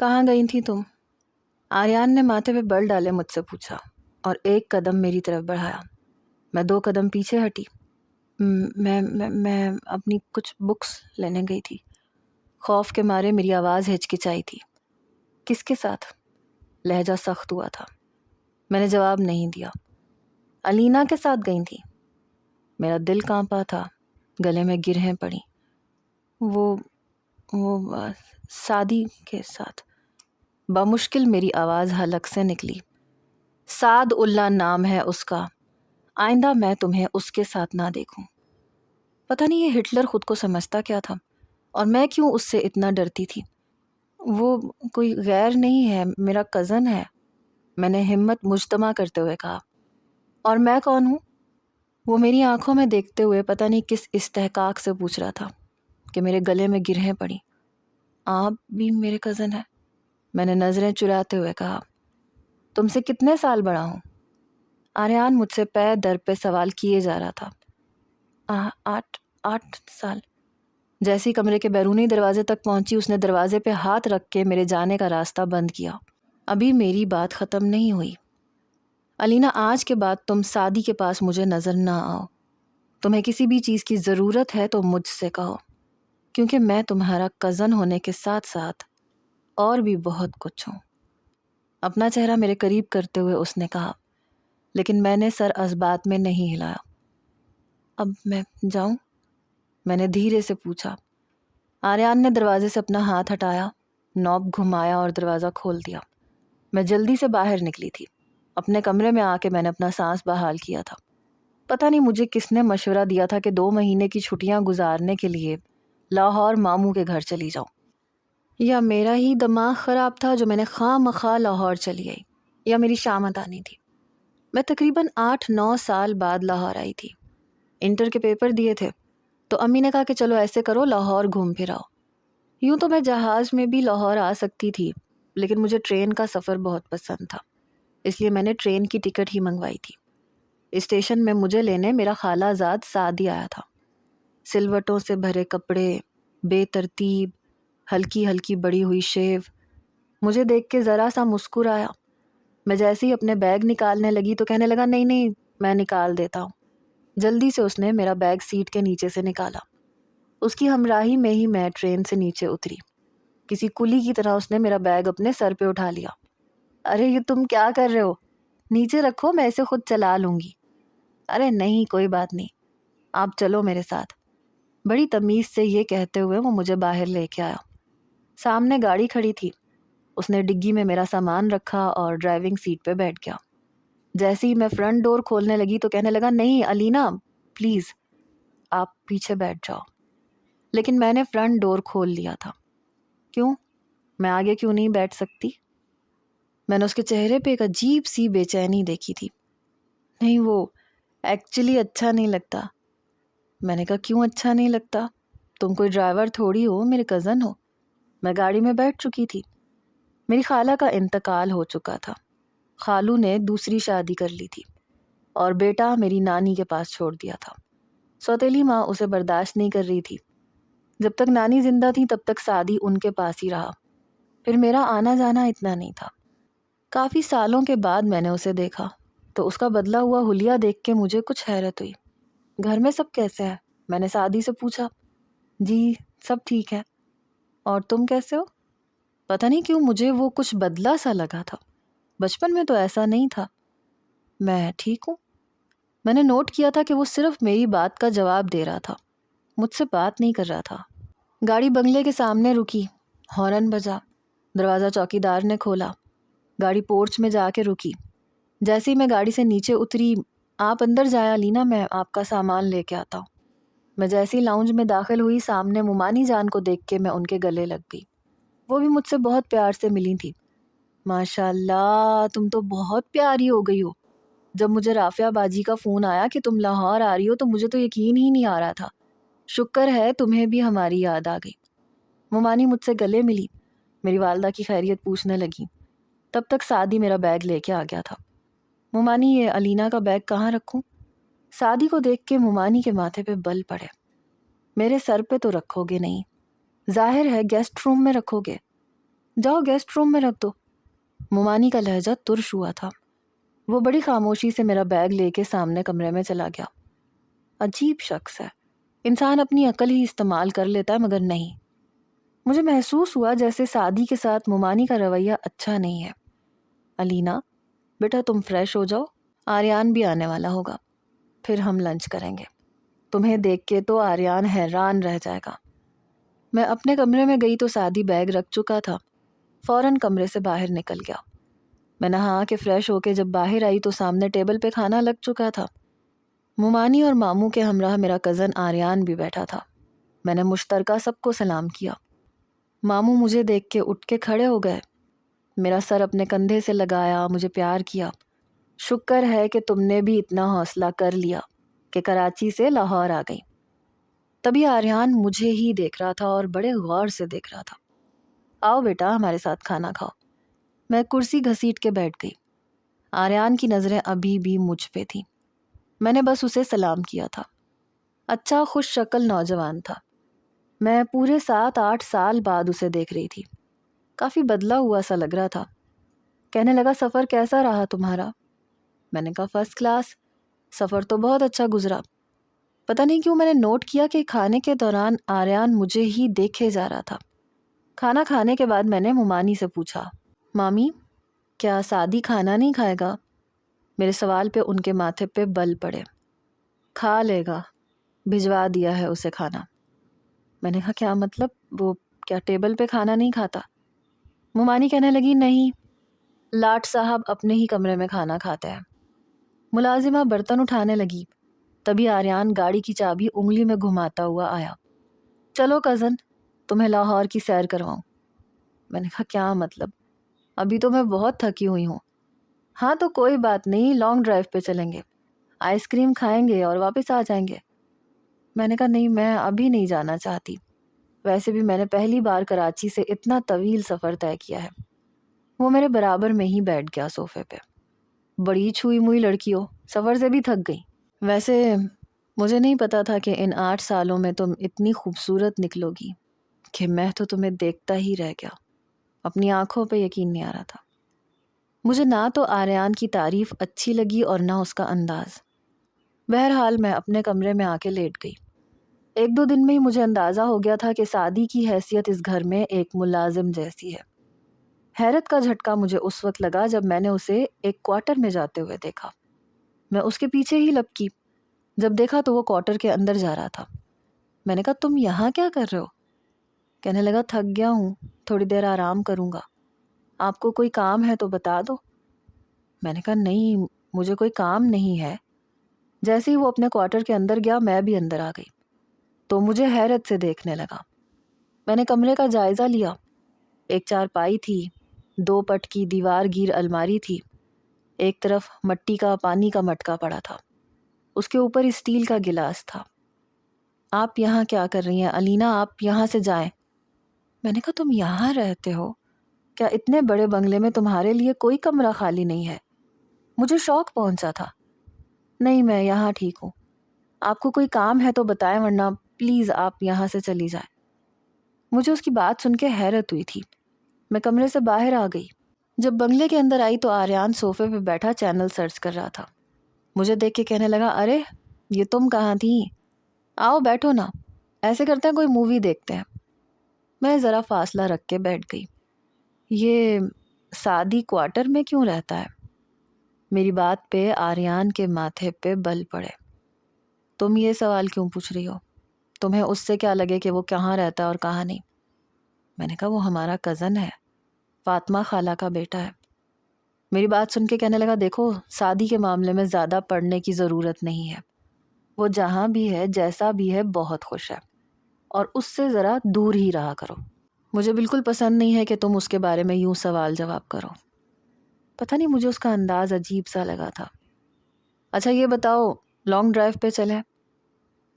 کہاں گئی تھی تم؟ آریان نے ماتھے پہ بل ڈالے مجھ سے پوچھا اور ایک قدم میری طرف بڑھایا۔ میں 2 قدم پیچھے ہٹی۔ میں اپنی کچھ بکس لینے گئی تھی۔ خوف کے مارے میری آواز ہچکچائی تھی۔ کس کے ساتھ؟ لہجہ سخت ہوا تھا۔ میں نے جواب نہیں دیا۔ علینا کے ساتھ گئی تھی۔ میرا دل کانپا تھا، گلے میں گرہیں پڑی۔ وہ سعدی کے ساتھ۔ بمشکل میری آواز حلق سے نکلی۔ سعد اللہ نام ہے اس کا، آئندہ میں تمہیں اس کے ساتھ نہ دیکھوں۔ پتہ نہیں یہ ہٹلر خود کو سمجھتا کیا تھا، اور میں کیوں اس سے اتنا ڈرتی تھی۔ وہ کوئی غیر نہیں ہے، میرا کزن ہے، میں نے ہمت مجتمع کرتے ہوئے کہا۔ اور میں کون ہوں؟ وہ میری آنکھوں میں دیکھتے ہوئے پتہ نہیں کس استحقاق سے پوچھ رہا تھا کہ میرے گلے میں گرہیں پڑی۔ آپ بھی میرے کزن ہیں، میں نے نظریں چراتے ہوئے کہا۔ تم سے کتنے سال بڑا ہوں؟ آریان مجھ سے پے در پہ سوال کیے جا رہا تھا۔ 8 سال۔ جیسی کمرے کے بیرونی دروازے تک پہنچی اس نے دروازے پہ ہاتھ رکھ کے میرے جانے کا راستہ بند کیا۔ ابھی میری بات ختم نہیں ہوئی۔ علینا، آج کے بعد تم سعدی کے پاس مجھے نظر نہ آؤ۔ تمہیں کسی بھی چیز کی ضرورت ہے تو مجھ سے کہو، کیونکہ میں تمہارا کزن ہونے کے ساتھ ساتھ اور بھی بہت کچھ ہوں۔ اپنا چہرہ میرے قریب کرتے ہوئے اس نے کہا، لیکن میں نے سر اسبات میں نہیں ہلایا۔ اب میں جاؤں؟ میں نے دھیرے سے پوچھا۔ آریان نے دروازے سے اپنا ہاتھ ہٹایا، نوب گھمایا اور دروازہ کھول دیا۔ میں جلدی سے باہر نکلی تھی۔ اپنے کمرے میں آ کے میں نے اپنا سانس بحال کیا تھا۔ پتہ نہیں مجھے کس نے مشورہ دیا تھا کہ 2 مہینے کی چھٹیاں گزارنے کے لیے لاہور ماموں کے گھر چلی جاؤں۔ یا میرا ہی دماغ خراب تھا جو میں نے خواہ مخواہ لاہور چلی آئی، یا میری شامت آنی تھی۔ میں تقریباً 8-9 سال بعد لاہور آئی تھی۔ انٹر کے پیپر دیے تھے تو امی نے کہا کہ چلو ایسے کرو، لاہور گھوم پھر آؤ۔ یوں تو میں جہاز میں بھی لاہور آ سکتی تھی، لیکن مجھے ٹرین کا سفر بہت پسند تھا، اس لیے میں نے ٹرین کی ٹکٹ ہی منگوائی تھی۔ اسٹیشن میں مجھے لینے میرا خالہ زاد سعدی آیا تھا۔ سلوٹوں سے بھرے کپڑے، بے ترتیب، ہلکی ہلکی بڑی ہوئی شیو۔ مجھے دیکھ کے ذرا سا مسکرایا۔ میں جیسے ہی اپنے بیگ نکالنے لگی تو کہنے لگا، نہیں نہیں میں نکال دیتا ہوں۔ جلدی سے اس نے میرا بیگ سیٹ کے نیچے سے نکالا۔ اس کی ہمراہی میں ہی میں ٹرین سے نیچے اتری۔ کسی کلی کی طرح اس نے میرا بیگ اپنے سر پہ اٹھا لیا۔ ارے یہ تم کیا کر رہے ہو؟ نیچے رکھو، میں اسے خود چلا لوں گی۔ ارے نہیں کوئی بات نہیں، آپ چلو میرے ساتھ۔ بڑی تمیز سے یہ کہتے ہوئے وہ مجھے باہر لے کے آیا۔ سامنے گاڑی کھڑی تھی، اس نے ڈگی میں میرا سامان رکھا اور ڈرائیونگ سیٹ پہ بیٹھ گیا۔ جیسے ہی میں فرنٹ ڈور کھولنے لگی تو کہنے لگا، نہیں علینا پلیز آپ پیچھے بیٹھ جاؤ۔ لیکن میں نے فرنٹ ڈور کھول لیا تھا۔ کیوں؟ میں آگے کیوں نہیں بیٹھ سکتی؟ میں نے اس کے چہرے پہ ایک عجیب سی بے چینی دیکھی تھی۔ نہیں وہ ایکچولی اچھا نہیں لگتا۔ میں نے کہا، کیوں اچھا نہیں لگتا؟ تم کوئی ڈرائیور تھوڑی ہو، میرے کزن ہو۔ میں گاڑی میں بیٹھ چکی تھی۔ میری خالہ کا انتقال ہو چکا تھا۔ خالو نے دوسری شادی کر لی تھی اور بیٹا میری نانی کے پاس چھوڑ دیا تھا۔ سوتیلی ماں اسے برداشت نہیں کر رہی تھی۔ جب تک نانی زندہ تھی تب تک سعدی ان کے پاس ہی رہا۔ پھر میرا آنا جانا اتنا نہیں تھا۔ کافی سالوں کے بعد میں نے اسے دیکھا تو اس کا بدلا ہوا حلیہ دیکھ کے مجھے کچھ حیرت ہوئی۔ گھر میں سب کیسے ہیں؟ میں نے سعدی سے پوچھا۔ جی سب ٹھیک ہے، اور تم کیسے ہو؟ پتہ نہیں کیوں مجھے وہ کچھ بدلا سا لگا تھا، بچپن میں تو ایسا نہیں تھا۔ میں ٹھیک ہوں۔ میں نے نوٹ کیا تھا کہ وہ صرف میری بات کا جواب دے رہا تھا، مجھ سے بات نہیں کر رہا تھا۔ گاڑی بنگلے کے سامنے رکی، ہارن بجا، دروازہ چوکی دار نے کھولا، گاڑی پورچ میں جا کے رکی۔ جیسے ہی میں گاڑی سے نیچے اتری، آپ اندر جایا لینا، میں آپ کا سامان لے کے آتا ہوں۔ میں جیسے ہی لاؤنج میں داخل ہوئی، سامنے ممانی جان کو دیکھ کے میں ان کے گلے لگ گئی۔ وہ بھی مجھ سے بہت پیار سے ملی تھی۔ ماشاء اللہ تم تو بہت پیاری ہو گئی ہو۔ جب مجھے رافعہ باجی کا فون آیا کہ تم لاہور آ رہی ہو تو مجھے تو یقین ہی نہیں آ رہا تھا۔ شکر ہے تمہیں بھی ہماری یاد آ گئی۔ ممانی مجھ سے گلے ملی، میری والدہ کی خیریت پوچھنے لگی۔ تب تک سعدی میرا بیگ لے کے آ گیا تھا۔ ممانی یہ علینا کا بیگ کہاں رکھوں؟ سعدی کو دیکھ کے ممانی کے ماتھے پہ بل پڑے۔ میرے سر پہ تو رکھو گے نہیں، ظاہر ہے گیسٹ روم میں رکھو گے۔ جاؤ گیسٹ روم میں رکھ دو۔ ممانی کا لہجہ ترش ہوا تھا۔ وہ بڑی خاموشی سے میرا بیگ لے کے سامنے کمرے میں چلا گیا۔ عجیب شخص ہے، انسان اپنی عقل ہی استعمال کر لیتا ہے مگر نہیں۔ مجھے محسوس ہوا جیسے سعدی کے ساتھ ممانی کا رویہ اچھا نہیں ہے۔ علینا بیٹا تم فریش ہو جاؤ، آریان بھی آنے والا ہوگا، پھر ہم لنچ کریں گے۔ تمہیں دیکھ کے تو آریان حیران رہ جائے گا۔ میں اپنے کمرے میں گئی تو سعدی بیگ رکھ چکا تھا۔ فوراً کمرے سے باہر نکل گیا۔ میں نہا کے فریش ہو کے جب باہر آئی تو سامنے ٹیبل پہ کھانا لگ چکا تھا۔ ممانی اور ماموں کے ہمراہ میرا کزن آریان بھی بیٹھا تھا۔ میں نے مشترکہ سب کو سلام کیا۔ ماموں مجھے دیکھ کے اٹھ کے کھڑے ہو گئے، میرا سر اپنے کندھے سے لگایا، مجھے پیار کیا۔ شکر ہے کہ تم نے بھی اتنا حوصلہ کر لیا کہ کراچی سے لاہور آ گئی۔ تبھی آریان مجھے ہی دیکھ رہا تھا اور بڑے غور سے دیکھ رہا تھا۔ آؤ بیٹا ہمارے ساتھ کھانا کھاؤ۔ میں کرسی گھسیٹ کے بیٹھ گئی۔ آریان کی نظریں ابھی بھی مجھ پہ تھیں۔ میں نے بس اسے سلام کیا تھا۔ اچھا خوش شکل نوجوان تھا۔ میں پورے 7-8 سال بعد اسے دیکھ رہی تھی۔ کافی بدلا ہوا سا لگ رہا تھا۔ کہنے لگا سفر کیسا رہا تمہارا؟ میں نے کہا فرسٹ کلاس، سفر تو بہت اچھا گزرا۔ پتہ نہیں کیوں میں نے نوٹ کیا کہ کھانے کے دوران آریان مجھے ہی دیکھے جا رہا تھا۔ کھانا کھانے کے بعد میں نے ممانی سے پوچھا، مامی کیا سعدی کھانا نہیں کھائے گا؟ میرے سوال پہ ان کے ماتھے پہ بل پڑے۔ کھا لے گا، بھجوا دیا ہے اسے کھانا۔ میں نے کہا کیا مطلب، وہ کیا ٹیبل پہ کھانا نہیں کھاتا؟ ممانی کہنے لگی نہیں، لاٹ صاحب اپنے ہی کمرے میں کھانا کھاتے ہیں۔ ملازمہ برتن اٹھانے لگی، تبھی آریان گاڑی کی چابی انگلی میں گھماتا ہوا آیا۔ چلو کزن تمہیں لاہور کی سیر کرواؤں۔ میں نے کہا کیا مطلب، ابھی تو میں بہت تھکی ہوئی ہوں۔ ہاں تو کوئی بات نہیں، لانگ ڈرائیو پہ چلیں گے، آئس کریم کھائیں گے اور واپس آ جائیں گے۔ میں نے کہا نہیں، میں ابھی نہیں جانا چاہتی، ویسے بھی میں نے پہلی بار کراچی سے اتنا طویل سفر طے کیا ہے۔ وہ میرے برابر میں ہی بیٹھ گیا صوفے پہ۔ بڑی چھوئی موئی لڑکی ہو، سفر سے بھی تھک گئی۔ ویسے مجھے نہیں پتا تھا کہ ان 8 سالوں میں تم اتنی خوبصورت نکلو گی کہ میں تو تمہیں دیکھتا ہی رہ گیا، اپنی آنکھوں پہ یقین نہیں آ رہا تھا۔ مجھے نہ تو آریان کی تعریف اچھی لگی اور نہ اس کا انداز۔ بہرحال میں اپنے کمرے میں آ کے لیٹ گئی۔ 1-2 دن میں ہی مجھے اندازہ ہو گیا تھا کہ سعدی کی حیثیت اس گھر میں ایک ملازم جیسی ہے۔ حیرت کا جھٹکا مجھے اس وقت لگا جب میں نے اسے ایک کوارٹر میں جاتے ہوئے دیکھا۔ میں اس کے پیچھے ہی لپکی، جب دیکھا تو وہ کوارٹر کے اندر جا رہا تھا۔ میں نے کہا تم یہاں کیا کر رہے ہو؟ کہنے لگا تھک گیا ہوں، تھوڑی دیر آرام کروں گا، آپ کو کوئی کام ہے تو بتا دو۔ میں نے کہا نہیں، مجھے کوئی کام نہیں ہے۔ جیسے ہی وہ اپنے کوارٹر کے اندر گیا میں بھی اندر آ گئی تو مجھے حیرت سے دیکھنے لگا۔ میں نے کمرے کا جائزہ لیا۔ ایک چارپائی تھی، 2 پٹ کی دیوار گیر الماری تھی، ایک طرف مٹی کا پانی کا مٹکا پڑا تھا، اس کے اوپر اسٹیل کا گلاس تھا۔ آپ یہاں کیا کر رہی ہیں علینا، آپ یہاں سے جائیں۔ میں نے کہا تم یہاں رہتے ہو؟ کیا اتنے بڑے بنگلے میں تمہارے لیے کوئی کمرہ خالی نہیں ہے؟ مجھے شوق پہنچا تھا۔ نہیں میں یہاں ٹھیک ہوں، آپ کو کوئی کام ہے تو بتائیں ورنہ پلیز آپ یہاں سے چلی جائیں۔ مجھے اس کی بات سن کے حیرت ہوئی تھی۔ میں کمرے سے باہر آ گئی۔ جب بنگلے کے اندر آئی تو آریان صوفے پہ بیٹھا چینل سرچ کر رہا تھا۔ مجھے دیکھ کے کہنے لگا ارے یہ تم کہاں تھی، آؤ بیٹھو نا، ایسے کرتے ہیں کوئی مووی دیکھتے ہیں۔ میں ذرا فاصلہ رکھ کے بیٹھ گئی۔ یہ سعدی کوارٹر میں کیوں رہتا ہے؟ میری بات پہ آریان کے ماتھے پہ بل پڑے۔ تم یہ سوال کیوں پوچھ رہی ہو؟ تمہیں اس سے کیا لگے کہ وہ کہاں رہتا ہے اور کہاں نہیں؟ میں نے کہا وہ ہمارا کزن ہے، فاطمہ خالہ کا بیٹا ہے۔ میری بات سن کے کہنے لگا دیکھو سعدی کے معاملے میں زیادہ پڑھنے کی ضرورت نہیں ہے، وہ جہاں بھی ہے جیسا بھی ہے بہت خوش ہے، اور اس سے ذرا دور ہی رہا کرو۔ مجھے بالکل پسند نہیں ہے کہ تم اس کے بارے میں یوں سوال جواب کرو۔ پتہ نہیں مجھے اس کا انداز عجیب سا لگا تھا۔ اچھا یہ بتاؤ لانگ ڈرائیو پہ چلیں؟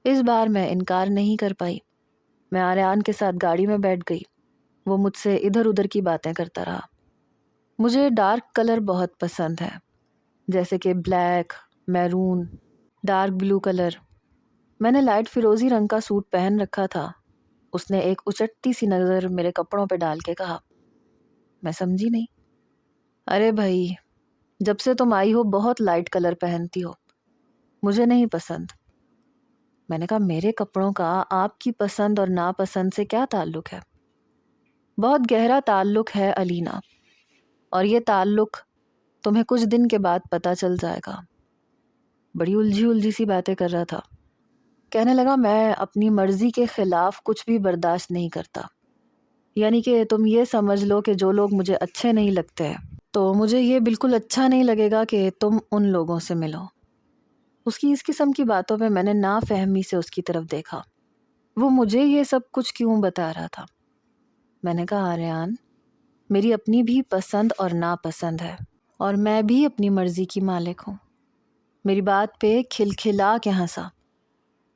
اس بار میں انکار نہیں کر پائی۔ میں آریان کے ساتھ گاڑی میں بیٹھ گئی۔ وہ مجھ سے ادھر ادھر کی باتیں کرتا رہا۔ مجھے ڈارک کلر بہت پسند ہے، جیسے کہ black, maroon, dark blue colour. میں نے لائٹ فیروزی رنگ کا سوٹ پہن رکھا تھا۔ اس نے ایک اچٹتی سی نظر میرے کپڑوں پہ ڈال کے کہا میں سمجھی نہیں۔ ارے بھائی، جب سے تم آئی ہو بہت لائٹ کلر پہنتی ہو، مجھے نہیں پسند۔ میں نے کہا میرے کپڑوں کا آپ کی پسند اور ناپسند سے کیا تعلق ہے؟ بہت گہرا تعلق ہے علینا، اور یہ تعلق تمہیں کچھ دن کے بعد پتہ چل جائے گا۔ بڑی الجھی سی باتیں کر رہا تھا۔ کہنے لگا میں اپنی مرضی کے خلاف کچھ بھی برداشت نہیں کرتا، یعنی کہ تم یہ سمجھ لو کہ جو لوگ مجھے اچھے نہیں لگتے تو مجھے یہ بالکل اچھا نہیں لگے گا کہ تم ان لوگوں سے ملو۔ اس کی اس قسم کی باتوں پہ میں نے نافہمی سے اس کی طرف دیکھا۔ وہ مجھے یہ سب کچھ کیوں بتا رہا تھا؟ میں نے کہا آریان، میری اپنی بھی پسند اور ناپسند ہے، اور میں بھی اپنی مرضی کی مالک ہوں۔ میری بات پہ کھلکھلا کے ہنسا۔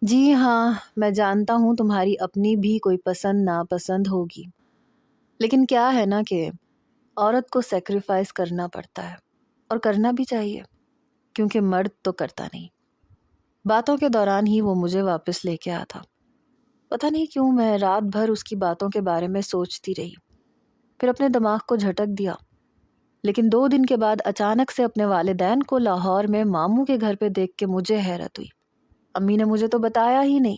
جی ہاں، میں جانتا ہوں تمہاری اپنی بھی کوئی پسند ناپسند ہوگی، لیکن کیا ہے نا کہ عورت کو سیکریفائز کرنا پڑتا ہے، اور کرنا بھی چاہیے، کیونکہ مرد تو کرتا نہیں۔ باتوں کے دوران ہی وہ مجھے واپس لے کے آیا تھا۔ پتہ نہیں کیوں میں رات بھر اس کی باتوں کے بارے میں سوچتی رہی، پھر اپنے دماغ کو جھٹک دیا۔ لیکن 2 دن کے بعد اچانک سے اپنے والدین کو لاہور میں ماموں کے گھر پہ دیکھ کے مجھے حیرت ہوئی۔ امی نے مجھے تو بتایا ہی نہیں۔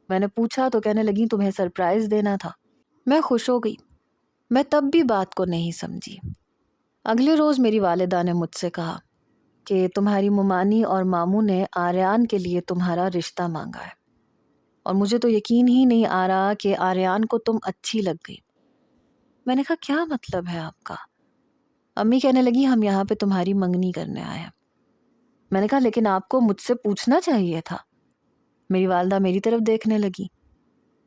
میں نے پوچھا تو کہنے لگی تمہیں سرپرائز دینا تھا۔ میں خوش ہو گئی۔ میں تب بھی بات کو نہیں سمجھی۔ اگلے روز میری والدہ نے مجھ سے کہا کہ تمہاری ممانی اور ماموں نے آریان کے لیے تمہارا رشتہ مانگا ہے، اور مجھے تو یقین ہی نہیں آ رہا کہ آریان کو تم اچھی لگ گئی۔ میں نے کہا کیا مطلب ہے آپ کا؟ امی کہنے لگی ہم یہاں پہ تمہاری منگنی کرنے آئے ہیں۔ میں نے کہا لیکن آپ کو مجھ سے پوچھنا چاہیے تھا۔ میری والدہ میری طرف دیکھنے لگی۔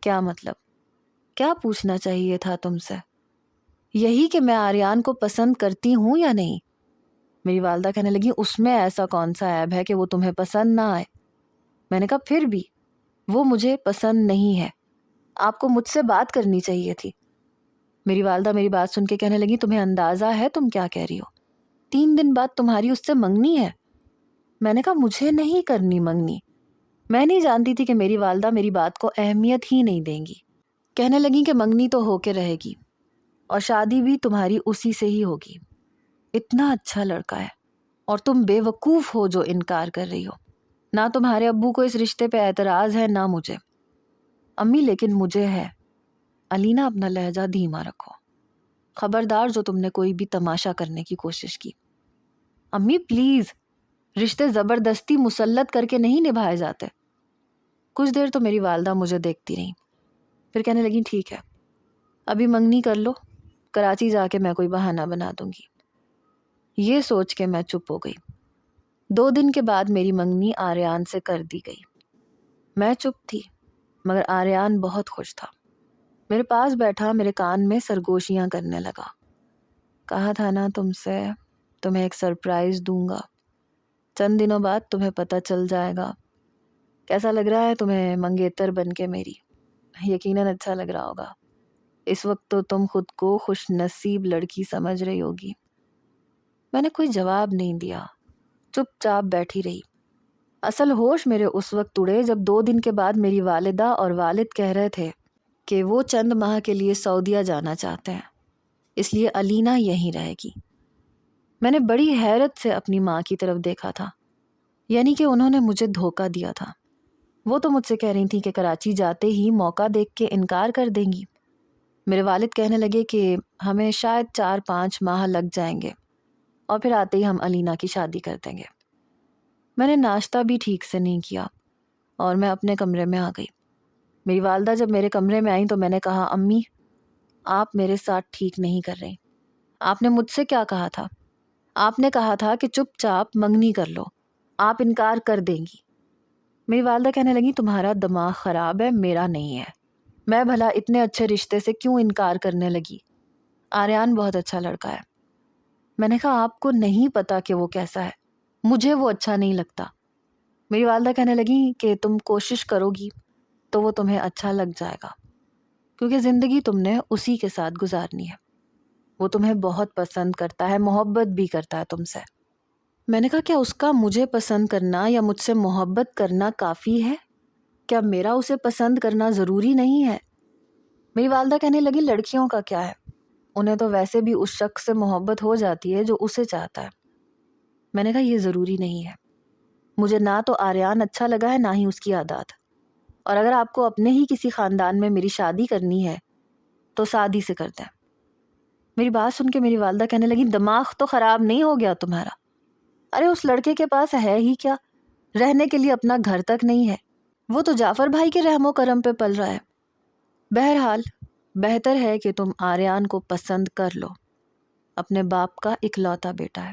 کیا مطلب؟ کیا پوچھنا چاہیے تھا تم سے؟ یہی کہ میں آریان کو پسند کرتی ہوں یا نہیں؟ میری والدہ کہنے لگی اس میں ایسا کون سا عیب ہے کہ وہ تمہیں پسند نہ آئے؟ میں نے کہا پھر بھی وہ مجھے پسند نہیں ہے، آپ کو مجھ سے بات کرنی چاہیے تھی۔ میری والدہ میری بات سن کے کہنے لگی تمہیں اندازہ ہے تم کیا کہہ رہی ہو؟ 3 دن بعد تمہاری اس سے منگنی ہے۔ میں نے کہا مجھے نہیں کرنی منگنی۔ میں نہیں جانتی تھی کہ میری والدہ میری بات کو اہمیت ہی نہیں دیں گی۔ کہنے لگی کہ منگنی تو ہو کے رہے گی، اور شادی بھی تمہاری اسی سے ہی ہوگی۔ اتنا اچھا لڑکا ہے، اور تم بے وقوف ہو جو انکار کر رہی ہو۔ نہ تمہارے ابو کو اس رشتے پہ اعتراض ہے نہ مجھے۔ امی لیکن مجھے ہے۔ علینا اپنا لہجہ دھیما رکھو، خبردار جو تم نے کوئی بھی تماشا کرنے کی کوشش کی۔ امی پلیز، رشتے زبردستی مسلط کر کے نہیں نبھائے جاتے۔ کچھ دیر تو میری والدہ مجھے دیکھتی رہیں، پھر کہنے لگی ٹھیک ہے، ابھی منگنی کر لو، کراچی جا کے میں کوئی بہانہ بنا دوں گی۔ یہ سوچ کے میں چپ ہو گئی۔ 2 دن کے بعد میری منگنی آریان سے کر دی گئی۔ میں چپ تھی، مگر آریان بہت خوش تھا۔ میرے پاس بیٹھا میرے کان میں سرگوشیاں کرنے لگا۔ کہا تھا نا تم سے تمہیں ایک سرپرائز دوں گا، چند دنوں بعد تمہیں پتہ چل جائے گا۔ کیسا لگ رہا ہے تمہیں منگیتر بن کے میری؟ یقیناً اچھا لگ رہا ہوگا۔ اس وقت تو تم خود کو خوش نصیب لڑکی سمجھ رہی ہوگی۔ میں نے کوئی جواب نہیں دیا، چپ چاپ بیٹھی رہی۔ اصل ہوش میرے اس وقت اڑے جب 2 دن کے بعد میری والدہ اور والد کہہ رہے تھے کہ وہ چند ماہ کے لیے سعودیہ جانا چاہتے ہیں، اس لیے علینا یہیں رہے گی۔ میں نے بڑی حیرت سے اپنی ماں کی طرف دیکھا تھا، یعنی کہ انہوں نے مجھے دھوکہ دیا تھا۔ وہ تو مجھ سے کہہ رہی تھی کہ کراچی جاتے ہی موقع دیکھ کے انکار کر دیں گی۔ میرے والد کہنے لگے کہ ہمیں شاید 4-5 ماہ لگ جائیں گے، اور پھر آتے ہی ہم علینا کی شادی کر دیں گے۔ میں نے ناشتہ بھی ٹھیک سے نہیں کیا، اور میں اپنے کمرے میں آ گئی۔ میری والدہ جب میرے کمرے میں آئیں تو میں نے کہا امی، آپ میرے ساتھ ٹھیک نہیں کر رہی۔ آپ نے مجھ سے کیا کہا تھا؟ آپ نے کہا تھا کہ چپ چاپ منگنی کر لو، آپ انکار کر دیں گی۔ میری والدہ کہنے لگی تمہارا دماغ خراب ہے، میرا نہیں ہے۔ میں بھلا اتنے اچھے رشتے سے کیوں انکار کرنے لگی؟ آریان بہت اچھا لڑکا ہے۔ میں نے کہا آپ کو نہیں پتا کہ وہ کیسا ہے، مجھے وہ اچھا نہیں لگتا۔ میری والدہ کہنے لگی کہ تم کوشش کرو گی تو وہ تمہیں اچھا لگ جائے گا، کیونکہ زندگی تم نے اسی کے ساتھ گزارنی ہے۔ وہ تمہیں بہت پسند کرتا ہے، محبت بھی کرتا ہے تم سے۔ میں نے کہا کیا اس کا مجھے پسند کرنا یا مجھ سے محبت کرنا کافی ہے؟ کیا میرا اسے پسند کرنا ضروری نہیں ہے؟ میری والدہ کہنے لگی لڑکیوں کا کیا ہے، انہیں تو ویسے بھی اس شخص سے محبت ہو جاتی ہے جو اسے چاہتا ہے۔ میں نے کہا یہ ضروری نہیں ہے، مجھے نہ تو آریان اچھا لگا ہے نہ ہی اس کی عادات، اور اگر آپ کو اپنے ہی کسی خاندان میں میری شادی کرنی ہے تو سادی سے کرتے ہیں۔ میری بات سن کے میری والدہ کہنے لگی دماغ تو خراب نہیں ہو گیا تمہارا؟ ارے اس لڑکے کے پاس ہے ہی کیا، رہنے کے لیے اپنا گھر تک نہیں ہے، وہ تو جعفر بھائی کے رحم و کرم پہ پل رہا ہے۔ بہرحال بہتر ہے کہ تم آریان کو پسند کر لو، اپنے باپ کا اکلوتا بیٹا ہے،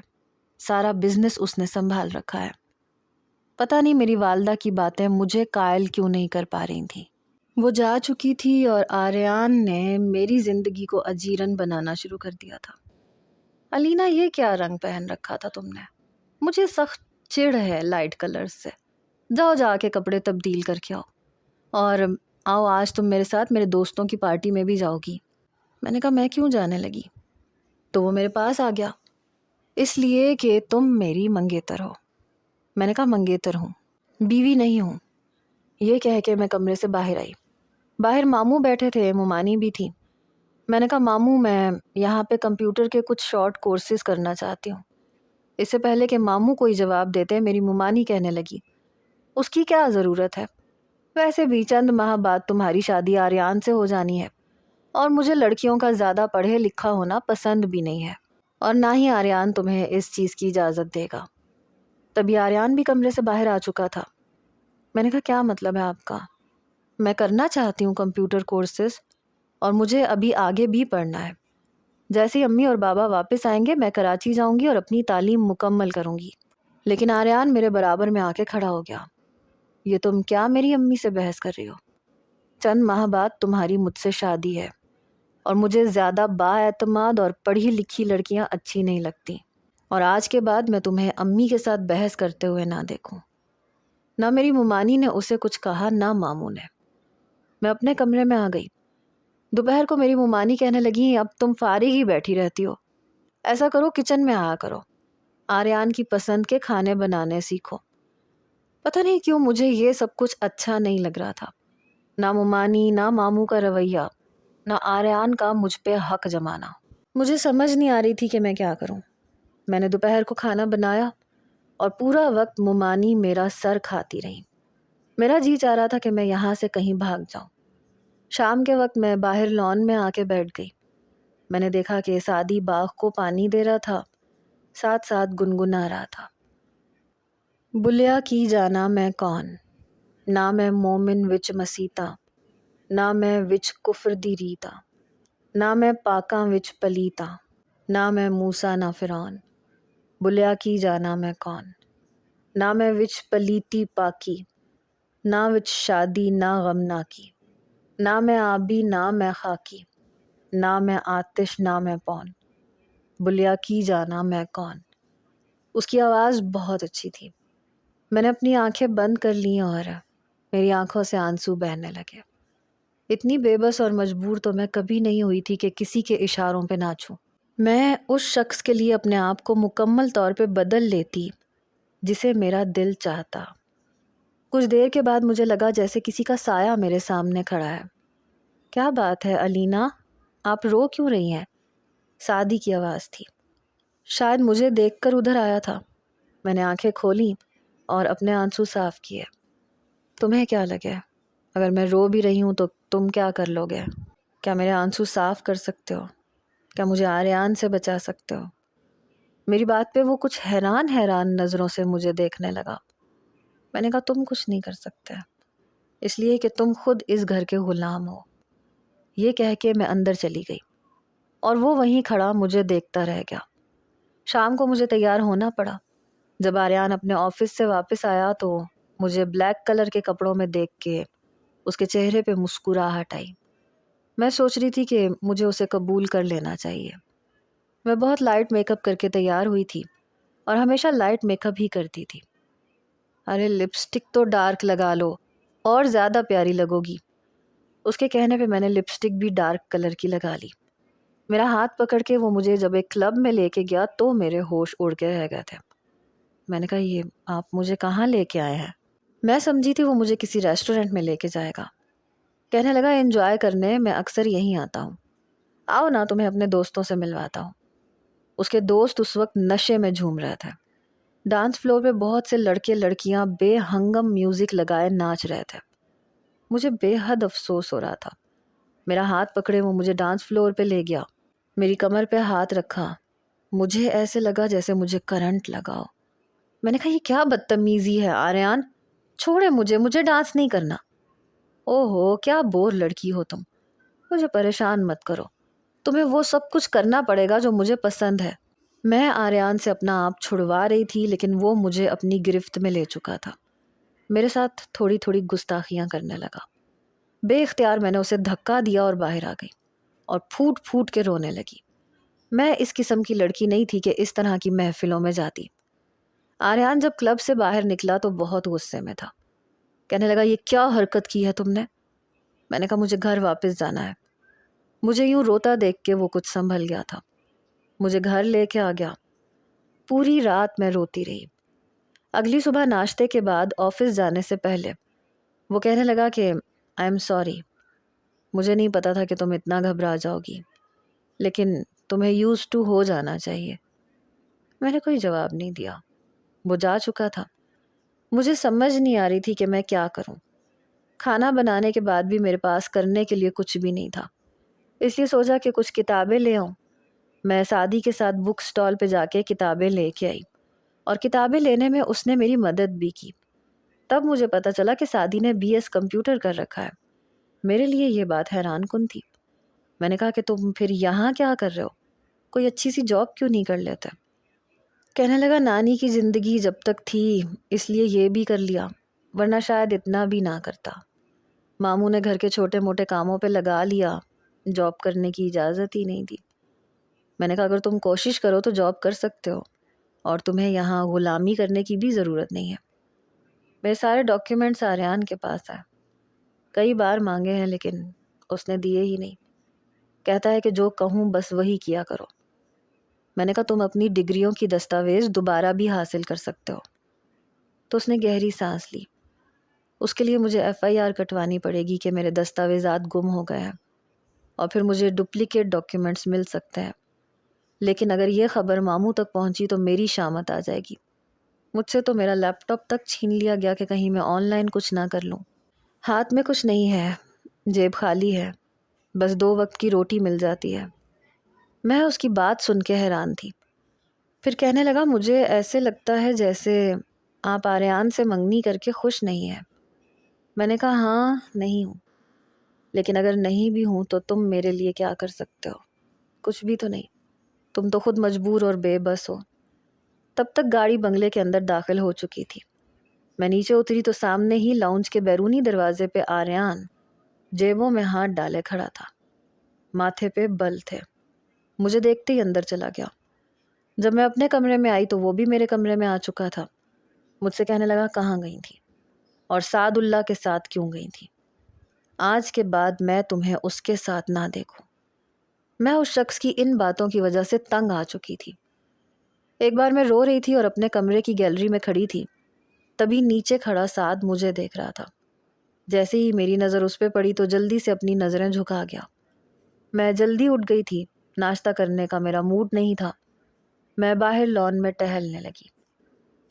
سارا بزنس اس نے سنبھال رکھا ہے۔ پتہ نہیں میری والدہ کی باتیں مجھے قائل کیوں نہیں کر پا رہی تھی۔ وہ جا چکی تھی اور آریان نے میری زندگی کو اجیرن بنانا شروع کر دیا تھا۔ علینا یہ کیا رنگ پہن رکھا تھا تم نے؟ مجھے سخت چڑ ہے لائٹ کلرز سے، جاؤ جا کے کپڑے تبدیل کر کے آؤ، اور آؤ آج تم میرے ساتھ میرے دوستوں کی پارٹی میں بھی جاؤ گی۔ میں نے کہا میں کیوں جانے لگی؟ تو وہ میرے پاس آ گیا، اس لیے کہ تم میری منگیتر ہو۔ میں نے کہا منگیتر ہوں، بیوی نہیں ہوں۔ یہ کہہ کے میں کمرے سے باہر آئی۔ باہر ماموں بیٹھے تھے، ممانی بھی تھی۔ میں نے کہا ماموں میں یہاں پہ کمپیوٹر کے کچھ شارٹ کورسز کرنا چاہتی ہوں۔ اس سے پہلے کہ ماموں کوئی جواب دیتے میری ممانی کہنے لگی اس کی کیا ضرورت ہے، ویسے بھی چند ماہ بعد تمہاری شادی آریان سے ہو جانی ہے، اور مجھے لڑکیوں کا زیادہ پڑھے لکھا ہونا پسند بھی نہیں ہے، اور نہ ہی آریان تمہیں اس چیز کی اجازت دے گا۔ تبھی آریان بھی کمرے سے باہر آ چکا تھا۔ میں نے کہا کیا مطلب ہے آپ کا؟ میں کرنا چاہتی ہوں کمپیوٹر کورسز، اور مجھے ابھی آگے بھی پڑھنا ہے۔ جیسے ہی امی اور بابا واپس آئیں گے میں کراچی جاؤں گی اور اپنی تعلیم مکمل کروں گی۔ لیکن آریان میرے برابر میں آ کے کھڑا ہو گیا۔ یہ تم کیا میری امی سے بحث کر رہی ہو؟ چند ماہ بعد تمہاری مجھ سے شادی ہے، اور مجھے زیادہ با اعتماد اور پڑھی لکھی لڑکیاں اچھی نہیں لگتی، اور آج کے بعد میں تمہیں امی کے ساتھ بحث کرتے ہوئے نہ دیکھوں۔ نہ میری ممانی نے اسے کچھ کہا نہ ماموں نے۔ میں اپنے کمرے میں آ گئی۔ دوپہر کو میری ممانی کہنے لگی اب تم فارغ ہی بیٹھی رہتی ہو، ایسا کرو کچن میں آیا کرو، آریان کی پسند کے کھانے بنانے سیکھو۔ پتہ نہیں کیوں مجھے یہ سب کچھ اچھا نہیں لگ رہا تھا، نہ ممانی، نہ ماموں کا رویہ، نہ آریان کا مجھ پہ حق جمانا۔ مجھے سمجھ نہیں آ رہی تھی کہ میں کیا کروں۔ میں نے دوپہر کو کھانا بنایا اور پورا وقت ممانی میرا سر کھاتی رہی۔ میرا جی چاہ رہا تھا کہ میں یہاں سے کہیں بھاگ جاؤں۔ شام کے وقت میں باہر لان میں آ کے بیٹھ گئی۔ میں نے دیکھا کہ سعدی باغ کو پانی دے رہا تھا، ساتھ ساتھ گنگنا رہا تھا۔ بلیا کی جانا میں کون، نہ میں مومن وچ مسیتا، نہ میں وچ کفر دی ریتا، نہ میں پاکاں وچ پلیتا، نہ میں موسیٰ نہ فرعون۔ بلیا کی جانا میں کون، نہ میں وچ پلیتی پاکی، نہ وچ شادی نہ غمنا کی، نہ میں آبی نہ میں خاکی، نہ میں آتش نہ میں پون۔ بلیا کی جانا میں کون۔ اس کی آواز بہت اچھی تھی۔ میں نے اپنی آنکھیں بند کر لیں اور میری آنکھوں سے آنسو بہنے لگے۔ اتنی بے بس اور مجبور تو میں کبھی نہیں ہوئی تھی کہ کسی کے اشاروں پہ ناچوں۔ میں اس شخص کے لیے اپنے آپ کو مکمل طور پہ بدل لیتی جسے میرا دل چاہتا۔ کچھ دیر کے بعد مجھے لگا جیسے کسی کا سایہ میرے سامنے کھڑا ہے۔ کیا بات ہے علینا، آپ رو کیوں رہی ہیں؟ سعدی کی آواز تھی۔ شاید مجھے دیکھ کر ادھر آیا تھا۔ میں نے آنکھیں کھولیں اور اپنے آنسو صاف کیے۔ تمہیں کیا لگے اگر میں رو بھی رہی ہوں تو تم کیا کر لو گے؟ کیا میرے آنسو صاف کر سکتے ہو؟ کیا مجھے آریان سے بچا سکتے ہو؟ میری بات پہ وہ کچھ حیران نظروں سے مجھے دیکھنے لگا۔ میں نے کہا تم کچھ نہیں کر سکتے، اس لیے کہ تم خود اس گھر کے غلام ہو۔ یہ کہہ کے میں اندر چلی گئی اور وہ وہیں کھڑا مجھے دیکھتا رہ گیا۔ شام کو مجھے تیار ہونا پڑا۔ جب آریان اپنے آفس سے واپس آیا تو مجھے بلیک کلر کے کپڑوں میں دیکھ کے اس کے چہرے پہ مسکراہٹ آئی۔ میں سوچ رہی تھی کہ مجھے اسے قبول کر لینا چاہیے۔ میں بہت لائٹ میک اپ کر کے تیار ہوئی تھی اور ہمیشہ لائٹ میک اپ ہی کرتی تھی۔ ارے لپسٹک تو ڈارک لگا لو اور زیادہ پیاری لگو گی۔ اس کے کہنے پہ میں نے لپسٹک بھی ڈارک کلر کی لگا لی۔ میرا ہاتھ پکڑ کے وہ مجھے جب ایک کلب میں لے کے گیا تو میرے ہوش اڑ کے رہ گئے تھے۔ میں نے کہا یہ آپ مجھے کہاں لے کے آئے ہیں؟ میں سمجھی تھی وہ مجھے کسی ریسٹورنٹ میں لے کے جائے گا۔ کہنے لگا انجوائے کرنے میں اکثر یہیں آتا ہوں۔ آؤ نا تمہیں اپنے دوستوں سے ملواتا ہوں۔ اس کے دوست اس وقت نشے میں جھوم رہے تھے۔ ڈانس فلور پہ بہت سے لڑکے لڑکیاں بے ہنگم میوزک لگائے ناچ رہے تھے۔ مجھے بے حد افسوس ہو رہا تھا۔ میرا ہاتھ پکڑے وہ مجھے ڈانس فلور پہ لے گیا، میری کمر پہ ہاتھ رکھا۔ مجھے ایسے لگا جیسے مجھے کرنٹ لگا ہو۔ میں نے کہا یہ کیا بدتمیزی ہے آریان، چھوڑے مجھے ڈانس نہیں کرنا۔ او ہو کیا بور لڑکی ہو تم، مجھے پریشان مت کرو، تمہیں وہ سب کچھ کرنا پڑے گا جو مجھے پسند ہے۔ میں آریان سے اپنا آپ چھڑوا رہی تھی لیکن وہ مجھے اپنی گرفت میں لے چکا تھا۔ میرے ساتھ تھوڑی تھوڑی گستاخیاں کرنے لگا۔ بے اختیار میں نے اسے دھکا دیا اور باہر آ گئی اور پھوٹ پھوٹ کے رونے لگی۔ میں اس قسم کی لڑکی نہیں تھی کہ اس طرح کی محفلوں میں جاتی۔ آریان جب کلب سے باہر نکلا تو بہت غصے میں تھا۔ کہنے لگا یہ کیا حرکت کی ہے تم نے؟ میں نے کہا مجھے گھر واپس جانا ہے۔ مجھے یوں روتا دیکھ کے وہ کچھ سنبھل گیا تھا، مجھے گھر لے کے آ گیا۔ پوری رات میں روتی رہی۔ اگلی صبح ناشتے کے بعد آفس جانے سے پہلے وہ کہنے لگا کہ آئی ایم سوری، مجھے نہیں پتا تھا کہ تم اتنا گھبرا جاؤ گی، لیکن تمہیں یوز ٹو ہو جانا چاہیے۔ میں نے کوئی جواب نہیں دیا، وہ جا چکا تھا۔ مجھے سمجھ نہیں آ رہی تھی کہ میں کیا کروں۔ کھانا بنانے کے بعد بھی میرے پاس کرنے کے لیے کچھ بھی نہیں تھا، اس لیے سوچا کہ کچھ کتابیں لے آؤں۔ میں سعدی کے ساتھ بک سٹال پہ جا کے کتابیں لے کے آئی اور کتابیں لینے میں اس نے میری مدد بھی کی۔ تب مجھے پتا چلا کہ سعدی نے BS کمپیوٹر کر رکھا ہے۔ میرے لیے یہ بات حیران کن تھی۔ میں نے کہا کہ تم پھر یہاں کیا کر رہے ہو؟ کوئی اچھی سی جاب کیوں نہیں کر لیتے؟ کہنے لگا نانی کی زندگی جب تک تھی اس لیے یہ بھی کر لیا، ورنہ شاید اتنا بھی نہ کرتا۔ ماموں نے گھر کے چھوٹے موٹے کاموں پہ لگا لیا، جاب کرنے کی اجازت ہی نہیں دی۔ میں نے کہا اگر تم کوشش کرو تو جاب کر سکتے ہو، اور تمہیں یہاں غلامی کرنے کی بھی ضرورت نہیں ہے۔ میرے سارے ڈاکیومنٹس آریان کے پاس ہیں، کئی بار مانگے ہیں لیکن اس نے دیے ہی نہیں۔ کہتا ہے کہ جو کہوں بس وہی کیا کرو۔ میں نے کہا تم اپنی ڈگریوں کی دستاویز دوبارہ بھی حاصل کر سکتے ہو۔ تو اس نے گہری سانس لی۔ اس کے لیے مجھے FIR کٹوانی پڑے گی کہ میرے دستاویزات گم ہو گئے ہیں، اور پھر مجھے ڈپلیکیٹ ڈاکیومنٹس مل سکتے ہیں۔ لیکن اگر یہ خبر ماموں تک پہنچی تو میری شامت آ جائے گی۔ مجھ سے تو میرا لیپ ٹاپ تک چھین لیا گیا کہ کہیں میں آن لائن کچھ نہ کر لوں۔ ہاتھ میں کچھ نہیں ہے، جیب خالی ہے، بس 2 وقت کی روٹی مل جاتی ہے۔ میں اس کی بات سن کے حیران تھی۔ پھر کہنے لگا مجھے ایسے لگتا ہے جیسے آپ آریان سے منگنی کر کے خوش نہیں ہیں۔ میں نے کہا ہاں نہیں ہوں، لیکن اگر نہیں بھی ہوں تو تم میرے لیے کیا کر سکتے ہو؟ کچھ بھی تو نہیں، تم تو خود مجبور اور بے بس ہو۔ تب تک گاڑی بنگلے کے اندر داخل ہو چکی تھی۔ میں نیچے اتری تو سامنے ہی لاؤنج کے بیرونی دروازے پہ آریان جیبوں میں ہاتھ ڈالے کھڑا تھا، ماتھے پہ بل تھے۔ مجھے دیکھتے ہی اندر چلا گیا۔ جب میں اپنے کمرے میں آئی تو وہ بھی میرے کمرے میں آ چکا تھا۔ مجھ سے کہنے لگا کہاں گئی تھی اور سعد اللہ کے ساتھ کیوں گئی تھی؟ آج کے بعد میں تمہیں اس کے ساتھ نہ دیکھوں۔ میں اس شخص کی ان باتوں کی وجہ سے تنگ آ چکی تھی۔ ایک بار میں رو رہی تھی اور اپنے کمرے کی گیلری میں کھڑی تھی، تبھی نیچے کھڑا سعد مجھے دیکھ رہا تھا۔ جیسے ہی میری نظر اس پہ پڑی تو جلدی سے اپنی نظریں جھکا گیا۔ میں جلدی اٹھ گئی تھی، ناشتہ کرنے کا میرا موڈ نہیں تھا۔ میں باہر لان میں ٹہلنے لگی۔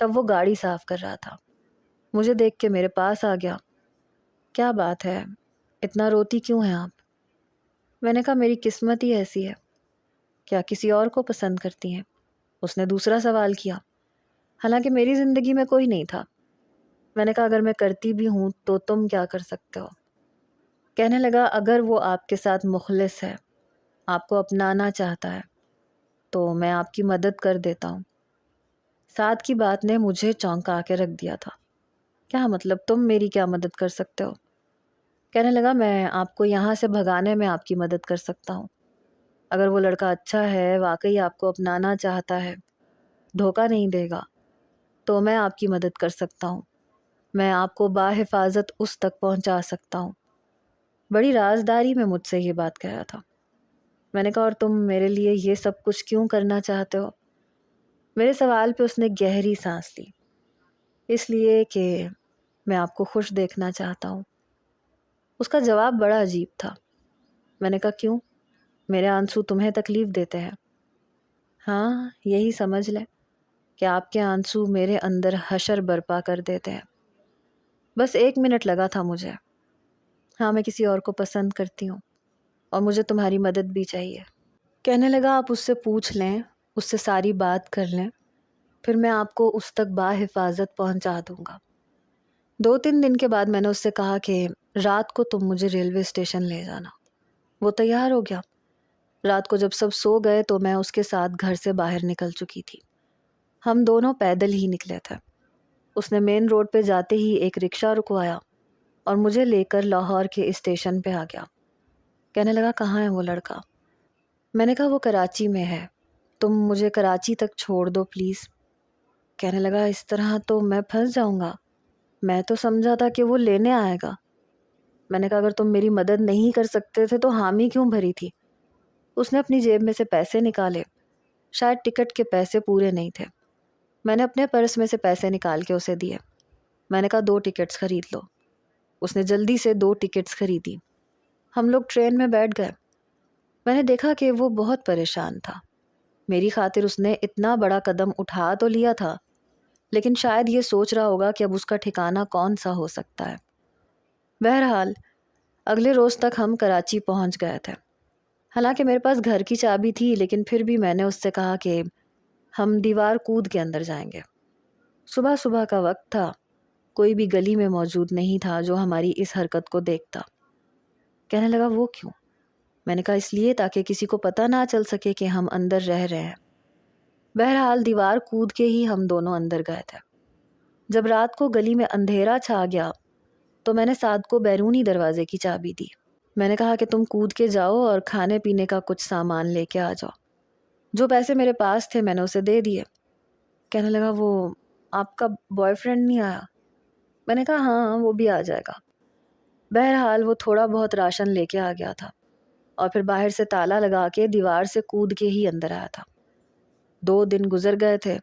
تب وہ گاڑی صاف کر رہا تھا، مجھے دیکھ کے میرے پاس آ گیا۔ کیا بات ہے، اتنا روتی کیوں ہیں آپ؟ میں نے کہا میری قسمت ہی ایسی ہے۔ کیا کسی اور کو پسند کرتی ہیں؟ اس نے دوسرا سوال کیا، حالانکہ میری زندگی میں کوئی نہیں تھا۔ میں نے کہا اگر میں کرتی بھی ہوں تو تم کیا کر سکتے ہو؟ کہنے لگا اگر وہ آپ کے ساتھ مخلص ہے، آپ کو اپنانا چاہتا ہے تو میں آپ کی مدد کر دیتا ہوں۔ سعد کی بات نے مجھے چونکا کے رکھ دیا تھا۔ کیا مطلب تم میری کیا مدد کر سکتے ہو؟ کہنے لگا میں آپ کو یہاں سے بھگانے میں آپ کی مدد کر سکتا ہوں۔ اگر وہ لڑکا اچھا ہے، واقعی آپ کو اپنانا چاہتا ہے، دھوکہ نہیں دے گا، تو میں آپ کی مدد کر سکتا ہوں۔ میں آپ کو باحفاظت اس تک پہنچا سکتا ہوں۔ بڑی رازداری میں مجھ سے یہ بات کہہ رہا تھا۔ میں نے کہا اور تم میرے لیے یہ سب کچھ کیوں کرنا چاہتے ہو؟ میرے سوال پہ اس نے گہری سانس لی۔ اس لیے کہ میں آپ کو خوش دیکھنا چاہتا ہوں۔ اس کا جواب بڑا عجیب تھا۔ میں نے کہا کیوں؟ میرے آنسو تمہیں تکلیف دیتے ہیں؟ ہاں، یہی سمجھ لے کہ آپ کے آنسو میرے اندر حشر برپا کر دیتے ہیں۔ بس 1 منٹ لگا تھا مجھے۔ ہاں، میں کسی اور کو پسند کرتی ہوں اور مجھے تمہاری مدد بھی چاہیے۔ کہنے لگا آپ اس سے پوچھ لیں، اس سے ساری بات کر لیں، پھر میں آپ کو اس تک بحفاظت پہنچا دوں گا۔ 2-3 دن کے بعد میں نے اس سے کہا کہ رات کو تم مجھے ریلوے اسٹیشن لے جانا۔ وہ تیار ہو گیا۔ رات کو جب سب سو گئے تو میں اس کے ساتھ گھر سے باہر نکل چکی تھی۔ ہم دونوں پیدل ہی نکلے تھے۔ اس نے مین روڈ پہ جاتے ہی ایک رکشہ رکوایا اور مجھے لے کر لاہور کے اسٹیشن پہ آ گیا۔ کہنے لگا کہاں ہے وہ لڑکا؟ میں نے کہا وہ کراچی میں ہے، تم مجھے کراچی تک چھوڑ دو پلیز۔ کہنے لگا اس طرح تو میں پھنس جاؤں گا، میں تو سمجھا تھا کہ وہ لینے آئے گا۔ میں نے کہا اگر تم میری مدد نہیں کر سکتے تھے تو حامی کیوں بھری تھی؟ اس نے اپنی جیب میں سے پیسے نکالے، شاید ٹکٹ کے پیسے پورے نہیں تھے۔ میں نے اپنے پرس میں سے پیسے نکال کے اسے دیے۔ میں نے کہا 2 ٹکٹس خرید لو۔ اس نے جلدی سے 2 ٹکٹس خریدی۔ ہم لوگ ٹرین میں بیٹھ گئے۔ میں نے دیکھا کہ وہ بہت پریشان تھا۔ میری خاطر اس نے اتنا بڑا قدم اٹھا تو لیا تھا، لیکن شاید یہ سوچ رہا ہوگا کہ اب اس کا ٹھکانہ کون سا ہو سکتا ہے۔ بہرحال اگلے روز تک ہم کراچی پہنچ گئے تھے۔ حالانکہ میرے پاس گھر کی چابی تھی، لیکن پھر بھی میں نے اس سے کہا کہ ہم دیوار کود کے اندر جائیں گے۔ صبح صبح کا وقت تھا، کوئی بھی گلی میں موجود نہیں تھا جو ہماری اس حرکت کو دیکھتا۔ کہنے لگا وہ کیوں؟ میں نے کہا اس لیے تاکہ کسی کو پتہ نہ چل سکے کہ ہم اندر رہ رہے ہیں۔ بہرحال دیوار کود کے ہی ہم دونوں اندر گئے تھے۔ جب رات کو گلی میں اندھیرا چھا گیا تو میں نے سعد کو بیرونی دروازے کی چابی دی۔ میں نے کہا کہ تم کود کے جاؤ اور کھانے پینے کا کچھ سامان لے کے آ جاؤ۔ جو پیسے میرے پاس تھے میں نے اسے دے دیے۔ کہنے لگا وہ آپ کا بوائے فرینڈ نہیں آیا؟ میں نے کہا ہاں وہ بھی آ جائے گا۔ بہرحال وہ تھوڑا بہت راشن لے کے آ گیا تھا اور پھر باہر سے تالا لگا کے دیوار سے کود کے ہی اندر آیا تھا۔ 2 دن گزر گئے تھے۔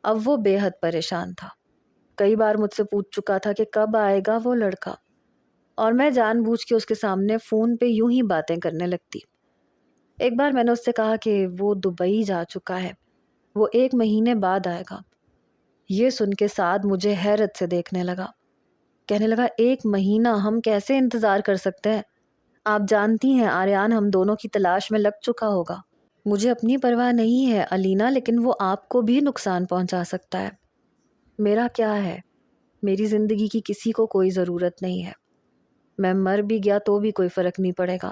اب وہ بے حد پریشان تھا۔ کئی بار مجھ سے پوچھ چکا تھا کہ کب آئے گا وہ لڑکا، اور میں جان بوجھ کے اس کے سامنے فون پہ یوں ہی باتیں کرنے لگتی۔ ایک بار میں نے اس سے کہا کہ وہ دبئی جا چکا ہے، وہ 1 مہینے بعد آئے گا۔ یہ سن کے سعد مجھے حیرت سے دیکھنے لگا۔ کہنے لگا 1 مہینہ ہم کیسے انتظار کر سکتے ہیں؟ آپ جانتی ہیں آریان ہم دونوں کی تلاش میں لگ چکا ہوگا۔ مجھے اپنی پرواہ نہیں ہے علینا، لیکن وہ آپ کو بھی نقصان پہنچا سکتا ہے۔ میرا کیا ہے؟ میری زندگی کی کسی کو کوئی ضرورت نہیں ہے۔ میں مر بھی گیا تو بھی کوئی فرق نہیں پڑے گا۔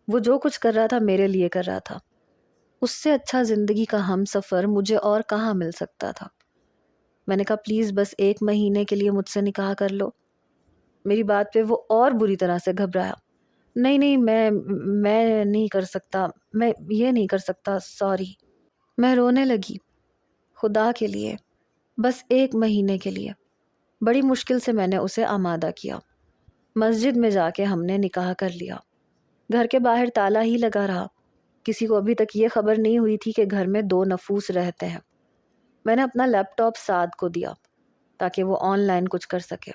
وہ جو کچھ کر رہا تھا میرے لیے کر رہا تھا۔ اس سے اچھا زندگی کا ہم سفر مجھے اور کہاں مل سکتا تھا۔ میں نے کہا پلیز بس 1 مہینے کے لیے مجھ سے نکاح کر لو۔ میری بات پہ وہ اور بری طرح سے گھبرایا۔ نہیں میں نہیں کر سکتا، میں یہ نہیں کر سکتا، سوری۔ میں رونے لگی۔ خدا کے لیے بس 1 مہینے کے لیے۔ بڑی مشکل سے میں نے اسے آمادہ کیا۔ مسجد میں جا کے ہم نے نکاح کر لیا۔ گھر کے باہر تالا ہی لگا رہا۔ کسی کو ابھی تک یہ خبر نہیں ہوئی تھی کہ گھر میں 2 نفوس رہتے ہیں۔ میں نے اپنا لیپ ٹاپ سعد کو دیا تاکہ وہ آن لائن کچھ کر سکے۔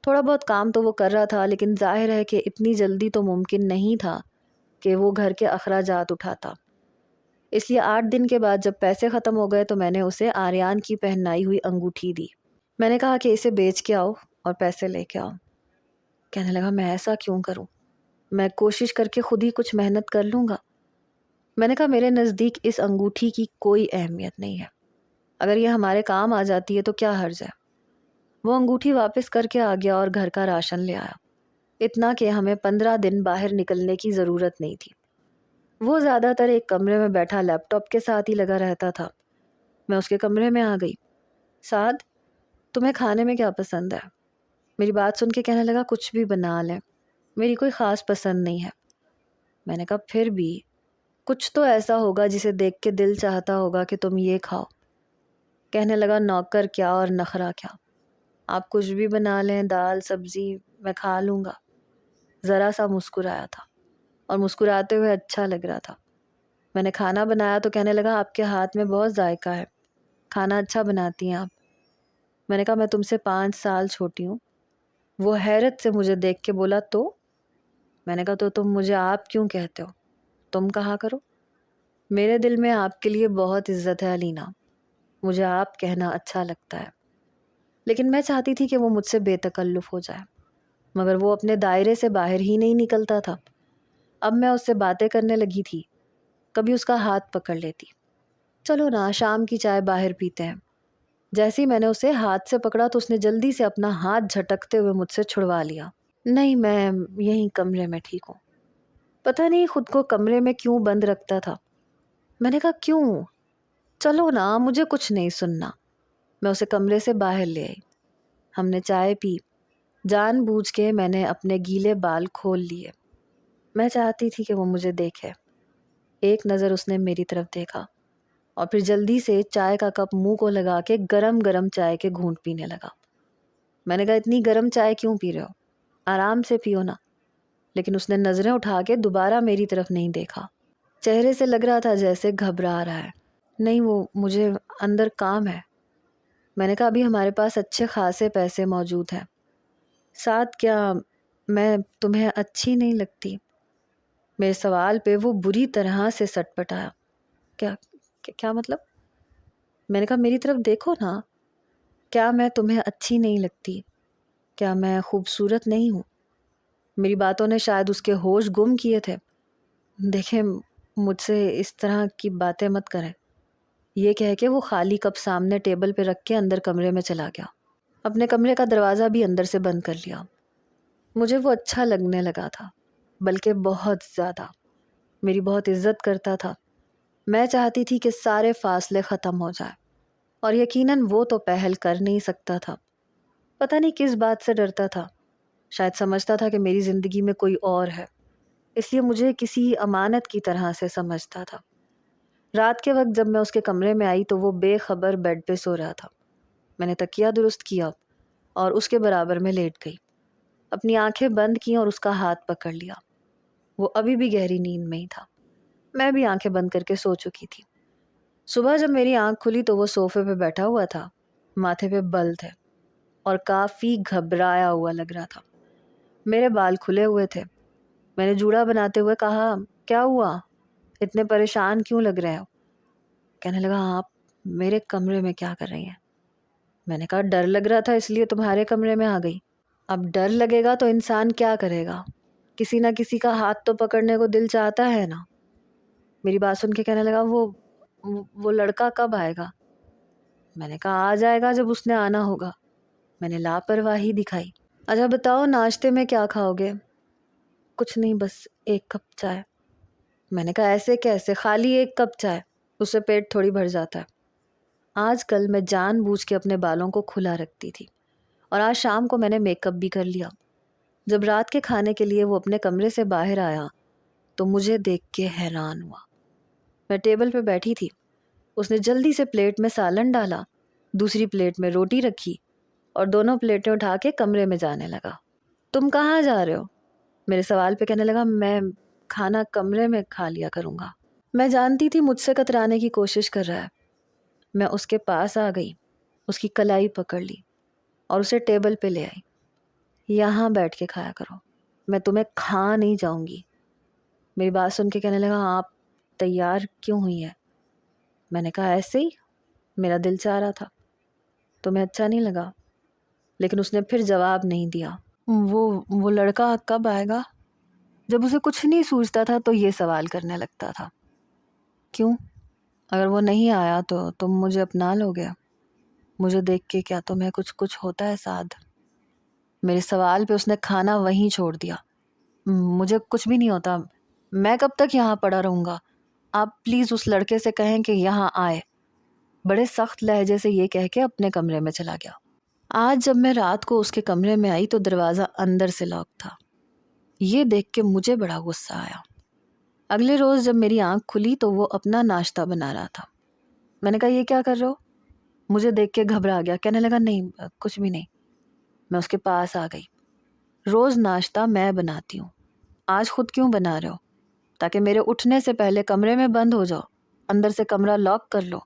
تھوڑا بہت کام تو وہ کر رہا تھا، لیکن ظاہر ہے کہ اتنی جلدی تو ممکن نہیں تھا کہ وہ گھر کے اخراجات اٹھاتا۔ اس لیے 8 دن کے بعد جب پیسے ختم ہو گئے تو میں نے اسے آریان کی پہنائی ہوئی انگوٹھی دی۔ میں نے کہا کہ اسے بیچ کے آؤ اور پیسے لے کے آؤ۔ کہنے لگا میں ایسا کیوں کروں؟ میں کوشش کر کے خود ہی کچھ محنت کر لوں گا۔ میں نے کہا میرے نزدیک اس انگوٹھی کی کوئی اہمیت نہیں ہے، اگر یہ ہمارے کام آ جاتی ہے تو کیا حرج ہے۔ وہ انگوٹھی واپس کر کے آ گیا اور گھر کا راشن لے آیا، اتنا کہ ہمیں 15 دن باہر نکلنے کی ضرورت نہیں تھی۔ وہ زیادہ تر ایک کمرے میں بیٹھا لیپ ٹاپ کے ساتھ ہی لگا رہتا تھا۔ میں اس کے کمرے میں آ گئی۔ سعد تمہیں کھانے میں کیا پسند ہے؟ میری بات سن کے کہنے لگا کچھ بھی بنا لیں، میری کوئی خاص پسند نہیں ہے۔ میں نے کہا پھر بھی کچھ تو ایسا ہوگا جسے دیکھ کے دل چاہتا ہوگا کہ تم یہ کھاؤ۔ کہنے لگا نوکر کیا اور نخرا کیا، آپ کچھ بھی بنا لیں، دال سبزی میں کھا لوں گا۔ ذرا سا مسکرایا تھا اور مسکراتے ہوئے اچھا لگ رہا تھا۔ میں نے کھانا بنایا تو کہنے لگا آپ کے ہاتھ میں بہت ذائقہ ہے، کھانا اچھا بناتی ہیں آپ۔ میں نے کہا میں تم سے 5 سال چھوٹی ہوں۔ وہ حیرت سے مجھے دیکھ کے بولا تو؟ میں نے کہا تو تم مجھے آپ کیوں کہتے ہو؟ تم کہا کرو۔ میرے دل میں آپ کے لیے بہت عزت ہے علینا، مجھے آپ کہنا اچھا لگتا ہے، لیکن میں چاہتی تھی کہ وہ مجھ سے بے تکلف ہو جائے، مگر وہ اپنے دائرے سے باہر ہی نہیں نکلتا تھا۔ اب میں اس سے باتیں کرنے لگی تھی، کبھی اس کا ہاتھ پکڑ لیتی، چلو نا شام کی چائے باہر پیتے ہیں۔ جیسے ہی میں نے اسے ہاتھ سے پکڑا تو اس نے جلدی سے اپنا ہاتھ جھٹکتے ہوئے مجھ سے چھڑوا لیا۔ نہیں، میں یہیں کمرے میں ٹھیک ہوں۔ پتہ نہیں خود کو کمرے میں کیوں بند رکھتا تھا۔ میں نے کہا کیوں؟ چلو نا، مجھے کچھ نہیں سننا۔ میں اسے کمرے سے باہر لے آئی، ہم نے چائے پی۔ جان بوجھ کے میں نے اپنے گیلے بال کھول لیے، میں چاہتی تھی کہ وہ مجھے دیکھے۔ ایک نظر اس نے میری طرف دیکھا اور پھر جلدی سے چائے کا کپ منہ کو لگا کے گرم گرم چائے کے گھونٹ پینے لگا۔ میں نے کہا اتنی گرم چائے کیوں پی رہے ہو؟ آرام سے پیو نا۔ لیکن اس نے نظریں اٹھا کے دوبارہ میری طرف نہیں دیکھا، چہرے سے لگ رہا تھا جیسے گھبرا رہا ہے۔ نہیں، وہ مجھے اندر کام ہے۔ میں نے کہا ابھی ہمارے پاس اچھے خاصے پیسے موجود ہیں، ساتھ کیا میں تمہیں اچھی نہیں لگتی؟ میرے سوال پہ وہ بری طرح سے سٹ پٹایا۔ کیا مطلب؟ میں نے کہا میری طرف دیکھو نا، کیا میں تمہیں اچھی نہیں لگتی؟ کیا میں خوبصورت نہیں ہوں؟ میری باتوں نے شاید اس کے ہوش گم کیے تھے۔ دیکھیں، مجھ سے اس طرح کی باتیں مت کریں۔ یہ کہہ کے وہ خالی کپ سامنے ٹیبل پہ رکھ کے اندر کمرے میں چلا گیا، اپنے کمرے کا دروازہ بھی اندر سے بند کر لیا۔ مجھے وہ اچھا لگنے لگا تھا، بلکہ بہت زیادہ۔ میری بہت عزت کرتا تھا۔ میں چاہتی تھی کہ سارے فاصلے ختم ہو جائیں، اور یقیناً وہ تو پہل کر نہیں سکتا تھا۔ پتہ نہیں کس بات سے ڈرتا تھا، شاید سمجھتا تھا کہ میری زندگی میں کوئی اور ہے، اس لیے مجھے کسی امانت کی طرح سے سمجھتا تھا۔ رات کے وقت جب میں اس کے کمرے میں آئی تو وہ بے خبر بیڈ پہ سو رہا تھا۔ میں نے تکیہ درست کیا اور اس کے برابر میں لیٹ گئی، اپنی آنکھیں بند کی اور اس کا ہاتھ پکڑ لیا۔ وہ ابھی بھی گہری نیند میں ہی تھا، میں بھی آنکھیں بند کر کے سو چکی تھی۔ صبح جب میری آنکھ کھلی تو وہ صوفے پہ بیٹھا ہوا تھا، ماتھے پہ بل تھے اور کافی گھبرایا ہوا لگ رہا تھا۔ میرے بال کھلے ہوئے تھے۔ میں نے جوڑا بناتے ہوئے کہا، کیا ہوا؟ اتنے پریشان کیوں لگ رہے ہو؟ کہنے لگا، آپ میرے کمرے میں کیا کر رہی ہیں؟ میں نے کہا ڈر لگ رہا تھا اس لیے تمہارے کمرے میں آ گئی۔ اب ڈر لگے گا تو انسان کیا کرے گا؟ کسی نہ کسی کا ہاتھ تو پکڑنے کو دل چاہتا ہے نا۔ میری بات سن کے کہنے لگا، وہ لڑکا کب آئے گا؟ میں نے کہا آ جائے گا جب اس نے آنا ہوگا۔ میں نے لاپرواہی دکھائی۔ اچھا بتاؤ، ناشتے میں کیا کھاؤ گے؟ کچھ نہیں، بس ایک کپ چائے۔ میں نے کہا ایسے کیسے، خالی ایک کپ چائے، اس سے پیٹ تھوڑی بھر جاتا ہے۔ آج کل میں جان بوجھ کے اپنے بالوں کو کھلا رکھتی تھی، اور آج شام کو میں نے میک اپ بھی کر لیا۔ جب رات کے کھانے کے لیے وہ اپنے کمرے سے باہر آیا تو مجھے دیکھ کے حیران ہوا۔ میں ٹیبل پہ بیٹھی تھی، اس نے جلدی سے پلیٹ میں سالن ڈالا، دوسری پلیٹ میں روٹی رکھی اور دونوں پلیٹیں اٹھا کے کمرے میں جانے لگا۔ تم کہاں جا رہے ہو؟ میرے سوال پہ کہنے لگا، میں کھانا کمرے میں کھا لیا کروں گا۔ میں جانتی تھی مجھ سے کترانے کی کوشش کر رہا ہے۔ میں اس کے پاس آ گئی، اس کی کلائی پکڑ لی اور اسے ٹیبل پہ لے آئی۔ یہاں بیٹھ کے کھایا کرو، میں تمہیں کھا نہیں جاؤں گی۔ میری بات سن کے کہنے لگا، آپ تیار کیوں ہوئی ہیں؟ میں نے کہا ایسے ہی، میرا دل چاہ رہا تھا۔ تمہیں اچھا نہیں لگا؟ لیکن اس نے پھر جواب نہیں دیا۔ وہ لڑکا کب آئے گا؟ جب اسے کچھ نہیں سوچتا تھا تو یہ سوال کرنے لگتا تھا۔ کیوں؟ اگر وہ نہیں آیا تو تم مجھے اپنا لو گے؟ مجھے دیکھ کے کیا تمہیں کچھ ہوتا ہے سعد؟ میرے سوال پہ اس نے کھانا وہیں چھوڑ دیا۔ مجھے کچھ بھی نہیں ہوتا، میں کب تک یہاں پڑا رہوں گا؟ آپ پلیز اس لڑکے سے کہیں کہ یہاں آئے۔ بڑے سخت لہجے سے یہ کہہ کے اپنے کمرے میں چلا گیا۔ آج جب میں رات کو اس کے کمرے میں آئی تو دروازہ اندر سے لاک تھا۔ یہ دیکھ کے مجھے بڑا غصہ آیا۔ اگلے روز جب میری آنکھ کھلی تو وہ اپنا ناشتہ بنا رہا تھا۔ میں نے کہا یہ کیا کر رہے ہو؟ مجھے دیکھ کے گھبرا گیا، کہنے لگا نہیں کچھ بھی نہیں۔ میں اس کے پاس آ گئی۔ روز ناشتہ میں بناتی ہوں، آج خود کیوں بنا رہے ہو؟ تاکہ میرے اٹھنے سے پہلے کمرے میں بند ہو جاؤ، اندر سے کمرہ لاک کر لو۔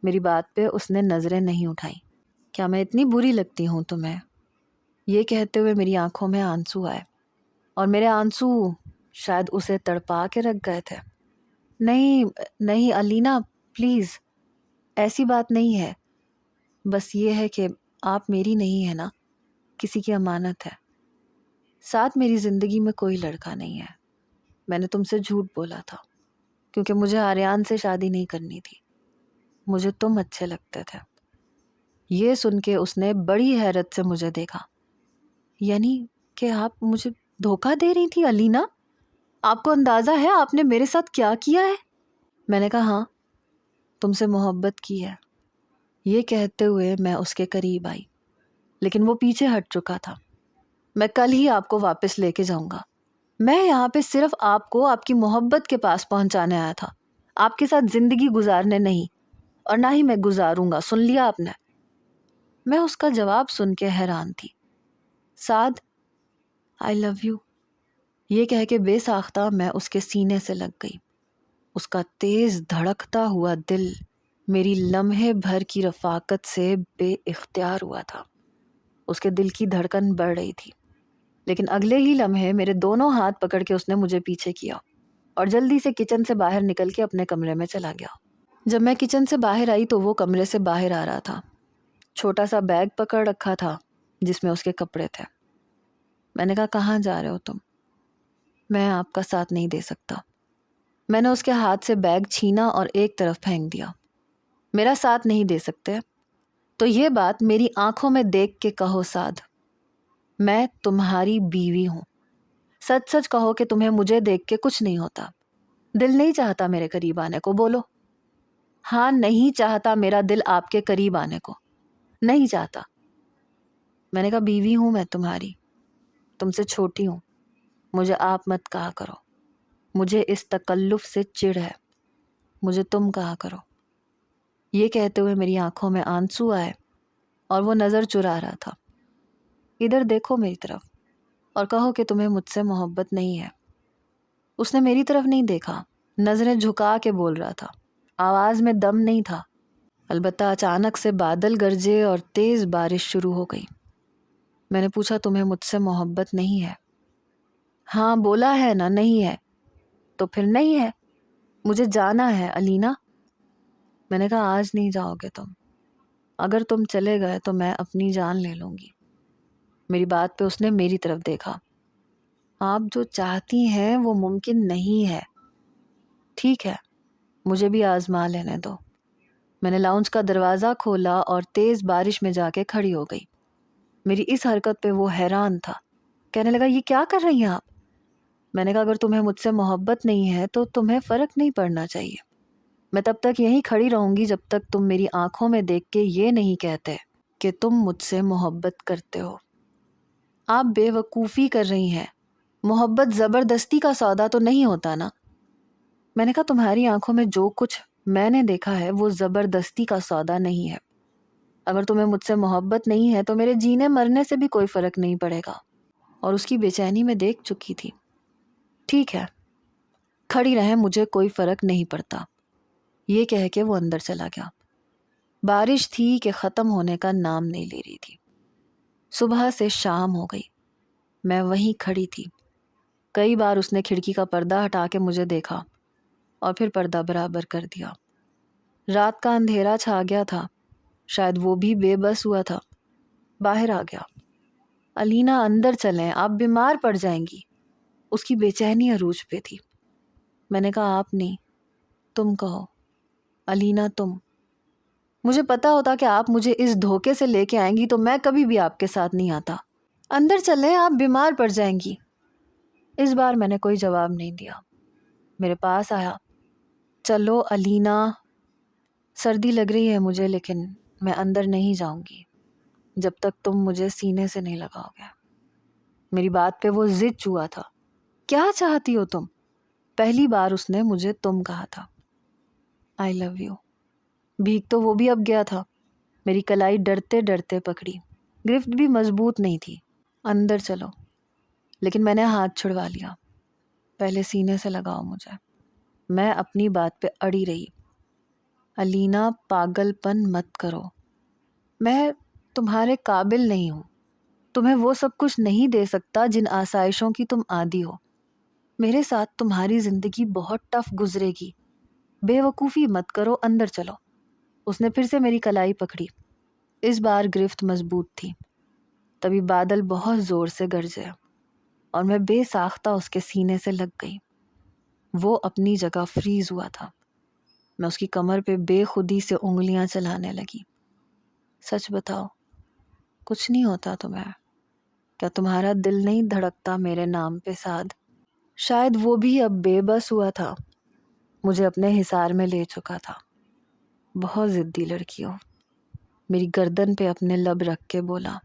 میری بات پہ اس نے نظریں نہیں اٹھائیں۔ کیا میں اتنی بری لگتی ہوں تمہیں؟ یہ کہتے ہوئے میری آنکھوں میں آنسو آئے، اور میرے آنسو شاید اسے تڑپا کے رکھ گئے تھے۔ نہیں نہیں علینا، پلیز، ایسی بات نہیں ہے، بس یہ ہے کہ آپ میری نہیں ہے نا، کسی کی امانت ہے۔ ساتھ میری زندگی میں کوئی لڑکا نہیں ہے۔ میں نے تم سے جھوٹ بولا تھا کیونکہ مجھے آریان سے شادی نہیں کرنی تھی، مجھے تم اچھے لگتے تھے۔ یہ سن کے اس نے بڑی حیرت سے مجھے دیکھا۔ یعنی کہ آپ مجھے دھوکہ دے رہی تھی علینا؟ آپ کو اندازہ ہے آپ نے میرے ساتھ کیا کیا ہے؟ میں نے کہا ہاں، تم سے محبت کی ہے۔ یہ کہتے ہوئے میں اس کے قریب آئی، لیکن وہ پیچھے ہٹ چکا تھا۔ میں کل ہی آپ کو واپس لے کے جاؤں گا۔ میں یہاں پہ صرف آپ کو آپ کی محبت کے پاس پہنچانے آیا تھا، آپ کے ساتھ زندگی گزارنے نہیں، اور نہ ہی میں گزاروں گا، سن لیا آپ نے؟ میں اس کا جواب سن کے حیران تھی۔ سعد، آئی لو یو، یہ کہہ کے بے ساختہ میں اس کے سینے سے لگ گئی۔ اس کا تیز دھڑکتا ہوا دل میری لمحے بھر کی رفاقت سے بے اختیار ہوا تھا۔ اس کے دل کی دھڑکن بڑھ رہی تھی، لیکن اگلے ہی لمحے میرے دونوں ہاتھ پکڑ کے اس نے مجھے پیچھے کیا اور جلدی سے کچن سے باہر نکل کے اپنے کمرے میں چلا گیا۔ جب میں کچن سے باہر آئی تو وہ کمرے سے باہر آ رہا تھا، چھوٹا سا بیگ پکڑ رکھا تھا جس میں اس کے کپڑے تھے۔ میں نے کہا کہاں جا رہے ہو تم؟ میں آپ کا ساتھ نہیں دے سکتا۔ میں نے اس کے ہاتھ سے بیگ چھینا اور ایک طرف پھینک دیا۔ میرا ساتھ نہیں دے سکتے تو یہ بات میری آنکھوں میں دیکھ کے کہو سعد، میں تمہاری بیوی ہوں، سچ سچ کہو کہ تمہیں مجھے دیکھ کے کچھ نہیں ہوتا، دل نہیں چاہتا میرے قریب آنے کو، بولو۔ ہاں، نہیں چاہتا میرا دل آپ کے قریب آنے کو، نہیں چاہتا۔ میں نے کہا بیوی ہوں میں تمہاری، تم سے چھوٹی ہوں، مجھے آپ مت کہا کرو، مجھے اس تکلف سے چڑ ہے، مجھے تم کہا کرو۔ یہ کہتے ہوئے میری آنکھوں میں آنسو آئے اور وہ نظر چرا رہا تھا۔ ادھر دیکھو میری طرف اور کہو کہ تمہیں مجھ سے محبت نہیں ہے۔ اس نے میری طرف نہیں دیکھا، نظریں جھکا کے بول رہا تھا، آواز میں دم نہیں تھا۔ البتہ اچانک سے بادل گرجے اور تیز بارش شروع ہو گئی۔ میں نے پوچھا تمہیں مجھ سے محبت نہیں ہے؟ ہاں بولا ہے نا نہیں ہے، تو پھر نہیں ہے، مجھے جانا ہے علینا۔ میں نے کہا آج نہیں جاؤ گے تم، اگر تم چلے گئے تو میں اپنی جان لے لوں گی۔ میری بات پہ اس نے میری طرف دیکھا۔ آپ جو چاہتی ہیں وہ ممکن نہیں ہے۔ ٹھیک ہے، مجھے بھی آزما لینے دو۔ میں نے لاؤنج کا دروازہ کھولا اور تیز بارش میں جا کے کھڑی ہو گئی۔ میری اس حرکت پہ وہ حیران تھا، کہنے لگا یہ کیا کر رہی ہیں آپ؟ میں نے کہا اگر تمہیں مجھ سے محبت نہیں ہے تو تمہیں فرق نہیں پڑنا چاہیے۔ میں تب تک یہیں کھڑی رہوں گی جب تک تم میری آنکھوں میں دیکھ کے یہ نہیں کہتے کہ تم مجھ سے محبت کرتے ہو۔ آپ بے وقوفی کر رہی ہیں، محبت زبردستی کا سودا تو نہیں ہوتا نا۔ میں نے کہا تمہاری آنکھوں میں جو کچھ میں نے دیکھا ہے وہ زبردستی کا سودا نہیں ہے۔ اگر تمہیں مجھ سے محبت نہیں ہے تو میرے جینے مرنے سے بھی کوئی فرق نہیں پڑے گا۔ اور اس کی بے چینی میں دیکھ چکی تھی۔ ٹھیک ہے، کھڑی رہیں، مجھے کوئی فرق نہیں پڑتا، یہ کہہ کے وہ اندر چلا گیا۔ بارش تھی کہ ختم ہونے کا نام نہیں لے رہی تھی۔ صبح سے شام ہو گئی، میں وہیں کھڑی تھی۔ کئی بار اس نے کھڑکی کا پردہ ہٹا کے مجھے دیکھا اور پھر پردہ برابر کر دیا۔ رات کا اندھیرا چھا گیا تھا، شاید وہ بھی بے بس ہوا تھا۔ باہر آ گیا۔ علینا اندر چلیں، آپ بیمار پڑ جائیں گی۔ اس کی بے چینی عروج پہ تھی۔ میں نے کہا آپ نہیں، تم کہو علینا، تم۔ مجھے پتا ہوتا کہ آپ مجھے اس دھوکے سے لے کے آئیں گی تو میں کبھی بھی آپ کے ساتھ نہیں آتا۔ اندر چلیں، آپ بیمار پڑ جائیں گی۔ اس بار میں نے کوئی جواب نہیں دیا۔ میرے پاس آیا، چلو علینا، سردی لگ رہی ہے مجھے لیکن میں اندر نہیں جاؤں گی جب تک تم مجھے سینے سے نہیں لگاؤ گے۔ میری بات پہ وہ ضد چوا تھا۔ کیا چاہتی ہو تم؟ پہلی بار اس نے مجھے تم کہا تھا۔ آئی لو یو۔ بھیگ تو وہ بھی اب گیا تھا۔ میری کلائی ڈرتے ڈرتے پکڑی، گرفت بھی مضبوط نہیں تھی۔ اندر چلو، لیکن میں نے ہاتھ چھڑوا لیا۔ پہلے سینے سے لگاؤ مجھے۔ میں اپنی بات پہ اڑی رہی۔ علینا پاگل پن مت کرو، میں تمہارے قابل نہیں ہوں، تمہیں وہ سب کچھ نہیں دے سکتا جن آسائشوں کی تم عادی ہو۔ میرے ساتھ تمہاری زندگی بہت ٹف گزرے گی، بے وقوفی مت کرو، اندر چلو۔ اس نے پھر سے میری کلائی پکڑی۔ اس بار گرفت مضبوط تھی۔ تبھی بادل بہت زور سے گرجے اور میں بے ساختہ اس کے سینے سے لگ گئی۔ وہ اپنی جگہ فریز ہوا تھا۔ میں اس کی کمر پہ بے خودی سے انگلیاں چلانے لگی۔ سچ بتاؤ، کچھ نہیں ہوتا تمہیں؟ کیا تمہارا دل نہیں دھڑکتا میرے نام پہ سعد؟ شاید وہ بھی اب بے بس ہوا تھا، مجھے اپنے حصار میں لے چکا تھا۔ بہت ضدی لڑکی ہو، میری گردن پہ اپنے لب رکھ کے بولا،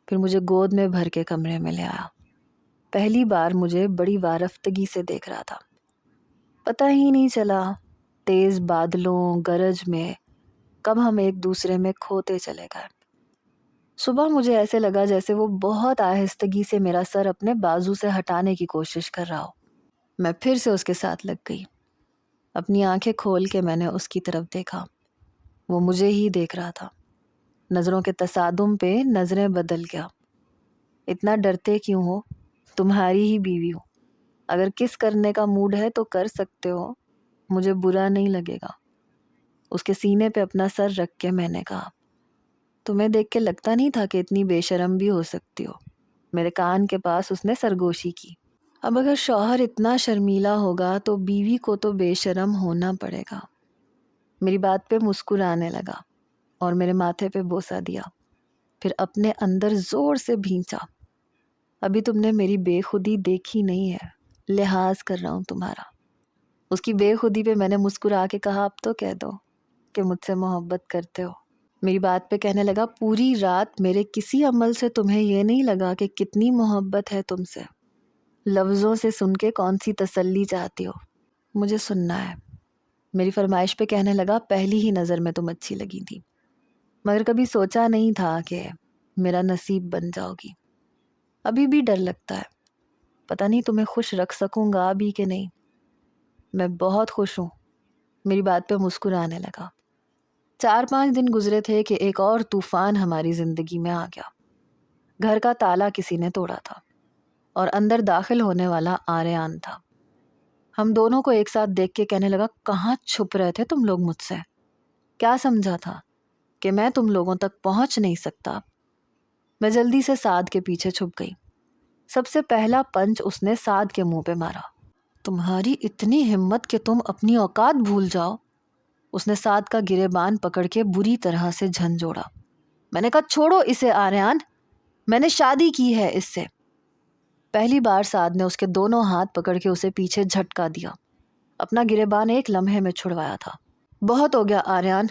پھر مجھے گود میں بھر کے کمرے میں لے آیا۔ پہلی بار مجھے بڑی وارفتگی سے دیکھ رہا تھا۔ پتہ ہی نہیں چلا تیز بادلوں گرج میں کب ہم ایک دوسرے میں کھوتے چلے گئے۔ صبح مجھے ایسے لگا جیسے وہ بہت آہستگی سے میرا سر اپنے بازو سے ہٹانے کی کوشش کر رہا ہو۔ میں پھر سے اس کے ساتھ لگ گئی۔ اپنی آنکھیں کھول کے میں نے اس کی طرف دیکھا۔ وہ مجھے ہی دیکھ رہا تھا۔ نظروں کے تصادم پہ نظریں بدل گیا۔ اتنا ڈرتے کیوں ہو؟ تمہاری ہی بیوی ہوں، اگر کس کرنے کا موڈ ہے تو کر سکتے ہو، مجھے برا نہیں لگے گا۔ اس کے سینے پہ اپنا سر رکھ کے میں نے کہا، تمہیں دیکھ کے لگتا نہیں تھا کہ اتنی بے شرم بھی ہو سکتی ہو۔ میرے کان کے پاس اس نے سرگوشی کی۔ اب اگر شوہر اتنا شرمیلا ہوگا تو بیوی کو تو بے شرم ہونا پڑے گا۔ میری بات پہ مسکرانے لگا اور میرے ماتھے پہ بوسہ دیا، پھر اپنے اندر زور سے بھینچا۔ ابھی تم نے میری بے خودی دیکھی نہیں ہے، لحاظ کر رہا ہوں تمہارا۔ اس کی بے خودی پہ میں نے مسکرا کے کہا، اب تو کہہ دو کہ مجھ سے محبت کرتے ہو۔ میری بات پہ کہنے لگا، پوری رات میرے کسی عمل سے تمہیں یہ نہیں لگا کہ کتنی محبت ہے تم سے؟ لفظوں سے سن کے کون سی تسلی چاہتی ہو؟ مجھے سننا ہے۔ میری فرمائش پہ کہنے لگا، پہلی ہی نظر میں تم اچھی لگی تھی، مگر کبھی سوچا نہیں تھا کہ میرا نصیب بن جاؤ گی۔ ابھی بھی ڈر لگتا ہے، پتہ نہیں تمہیں خوش رکھ سکوں گا بھی کہ نہیں۔ میں بہت خوش ہوں۔ میری بات پہ مسکرانے لگا۔ 4-5 دن گزرے تھے کہ ایک اور طوفان ہماری زندگی میں آ گیا۔ گھر کا تالا کسی نے توڑا تھا اور اندر داخل ہونے والا آریان تھا۔ ہم دونوں کو ایک ساتھ دیکھ کے کہنے لگا، کہاں چھپ رہے تھے تم لوگ مجھ سے؟ کیا سمجھا تھا کہ میں تم لوگوں تک پہنچ نہیں سکتا؟ میں جلدی سے سعد کے پیچھے چھپ گئی۔ سب سے پہلا پنچ اس نے سعد کے منہ پہ مارا۔ تمہاری اتنی ہمت کہ تم اپنی اوقات بھول جاؤ؟ اس نے سعد کا گریبان پکڑ کے بری طرح سے جھنجھوڑا۔ میں نے کہا، چھوڑو اسے آریان، میں نے شادی کی ہے اس سے۔ پہلی بار سعد نے اس کے دونوں ہاتھ پکڑ کے اسے پیچھے جھٹکا دیا۔ اپنا گریبان ایک لمحے میں چھڑوایا تھا۔ بہت ہو گیا آریان،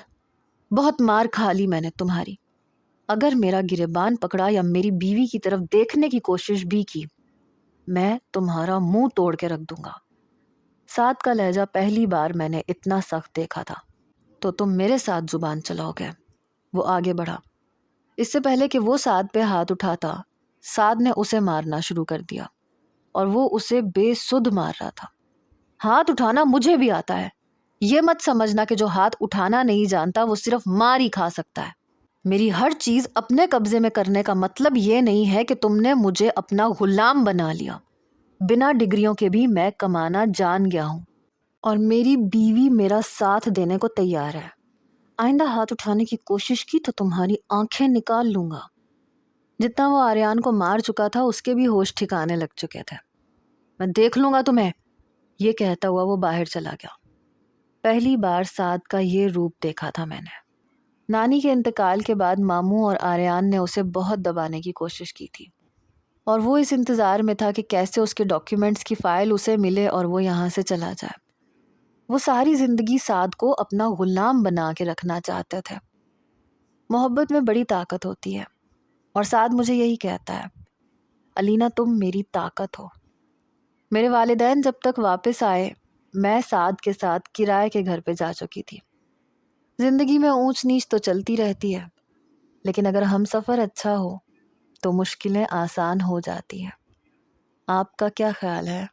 بہت مار کھا لی میں نے تمہاری۔ اگر میرا گریبان پکڑا یا میری بیوی کی طرف دیکھنے کی کوشش بھی کی، میں تمہارا منہ توڑ کے رکھ دوں گا۔ سعد کا لہجہ پہلی بار میں نے اتنا سخت دیکھا تھا۔ تو تم میرے ساتھ زبان چلاؤ گے؟ وہ آگے بڑھا۔ اس سے پہلے کہ وہ سعد پہ ہاتھ اٹھاتا، سعد نے اسے مارنا شروع کر دیا اور وہ اسے بے سدھ مار رہا تھا۔ ہاتھ اٹھانا مجھے بھی آتا ہے، یہ مت سمجھنا کہ جو ہاتھ اٹھانا نہیں جانتا وہ صرف مار ہی کھا سکتا ہے۔ میری ہر چیز اپنے قبضے میں کرنے کا مطلب یہ نہیں ہے کہ تم نے مجھے اپنا غلام بنا لیا۔ بنا ڈگریوں کے بھی میں کمانا جان گیا ہوں اور میری بیوی میرا ساتھ دینے کو تیار ہے۔ آئندہ ہاتھ اٹھانے کی کوشش کی تو تمہاری آنکھیں نکال لوں گا۔ جتنا وہ آریان کو مار چکا تھا اس کے بھی ہوش ٹھکانے لگ چکے تھے۔ میں دیکھ لوں گا تمہیں، یہ کہتا ہوا وہ باہر چلا گیا۔ پہلی بار سعد کا یہ روپ دیکھا تھا میں نے۔ نانی کے انتقال کے بعد ماموں اور آریان نے اسے بہت دبانے کی کوشش کی تھی اور وہ اس انتظار میں تھا کہ کیسے اس کے ڈاکیومنٹس کی فائل اسے ملے اور وہ یہاں سے چلا جائے۔ وہ ساری زندگی سعد کو اپنا غلام بنا کے رکھنا چاہتے تھے۔ محبت میں بڑی طاقت ہوتی ہے اور سعد مجھے یہی کہتا ہے، علینا تم میری طاقت ہو۔ میرے والدین جب تک واپس آئے میں سعد کے ساتھ کرائے کے گھر پہ جا چکی تھی۔ زندگی میں اونچ نیچ تو چلتی رہتی ہے، لیکن اگر ہم سفر اچھا ہو تو مشکلیں آسان ہو جاتی ہیں۔ آپ کا کیا خیال ہے؟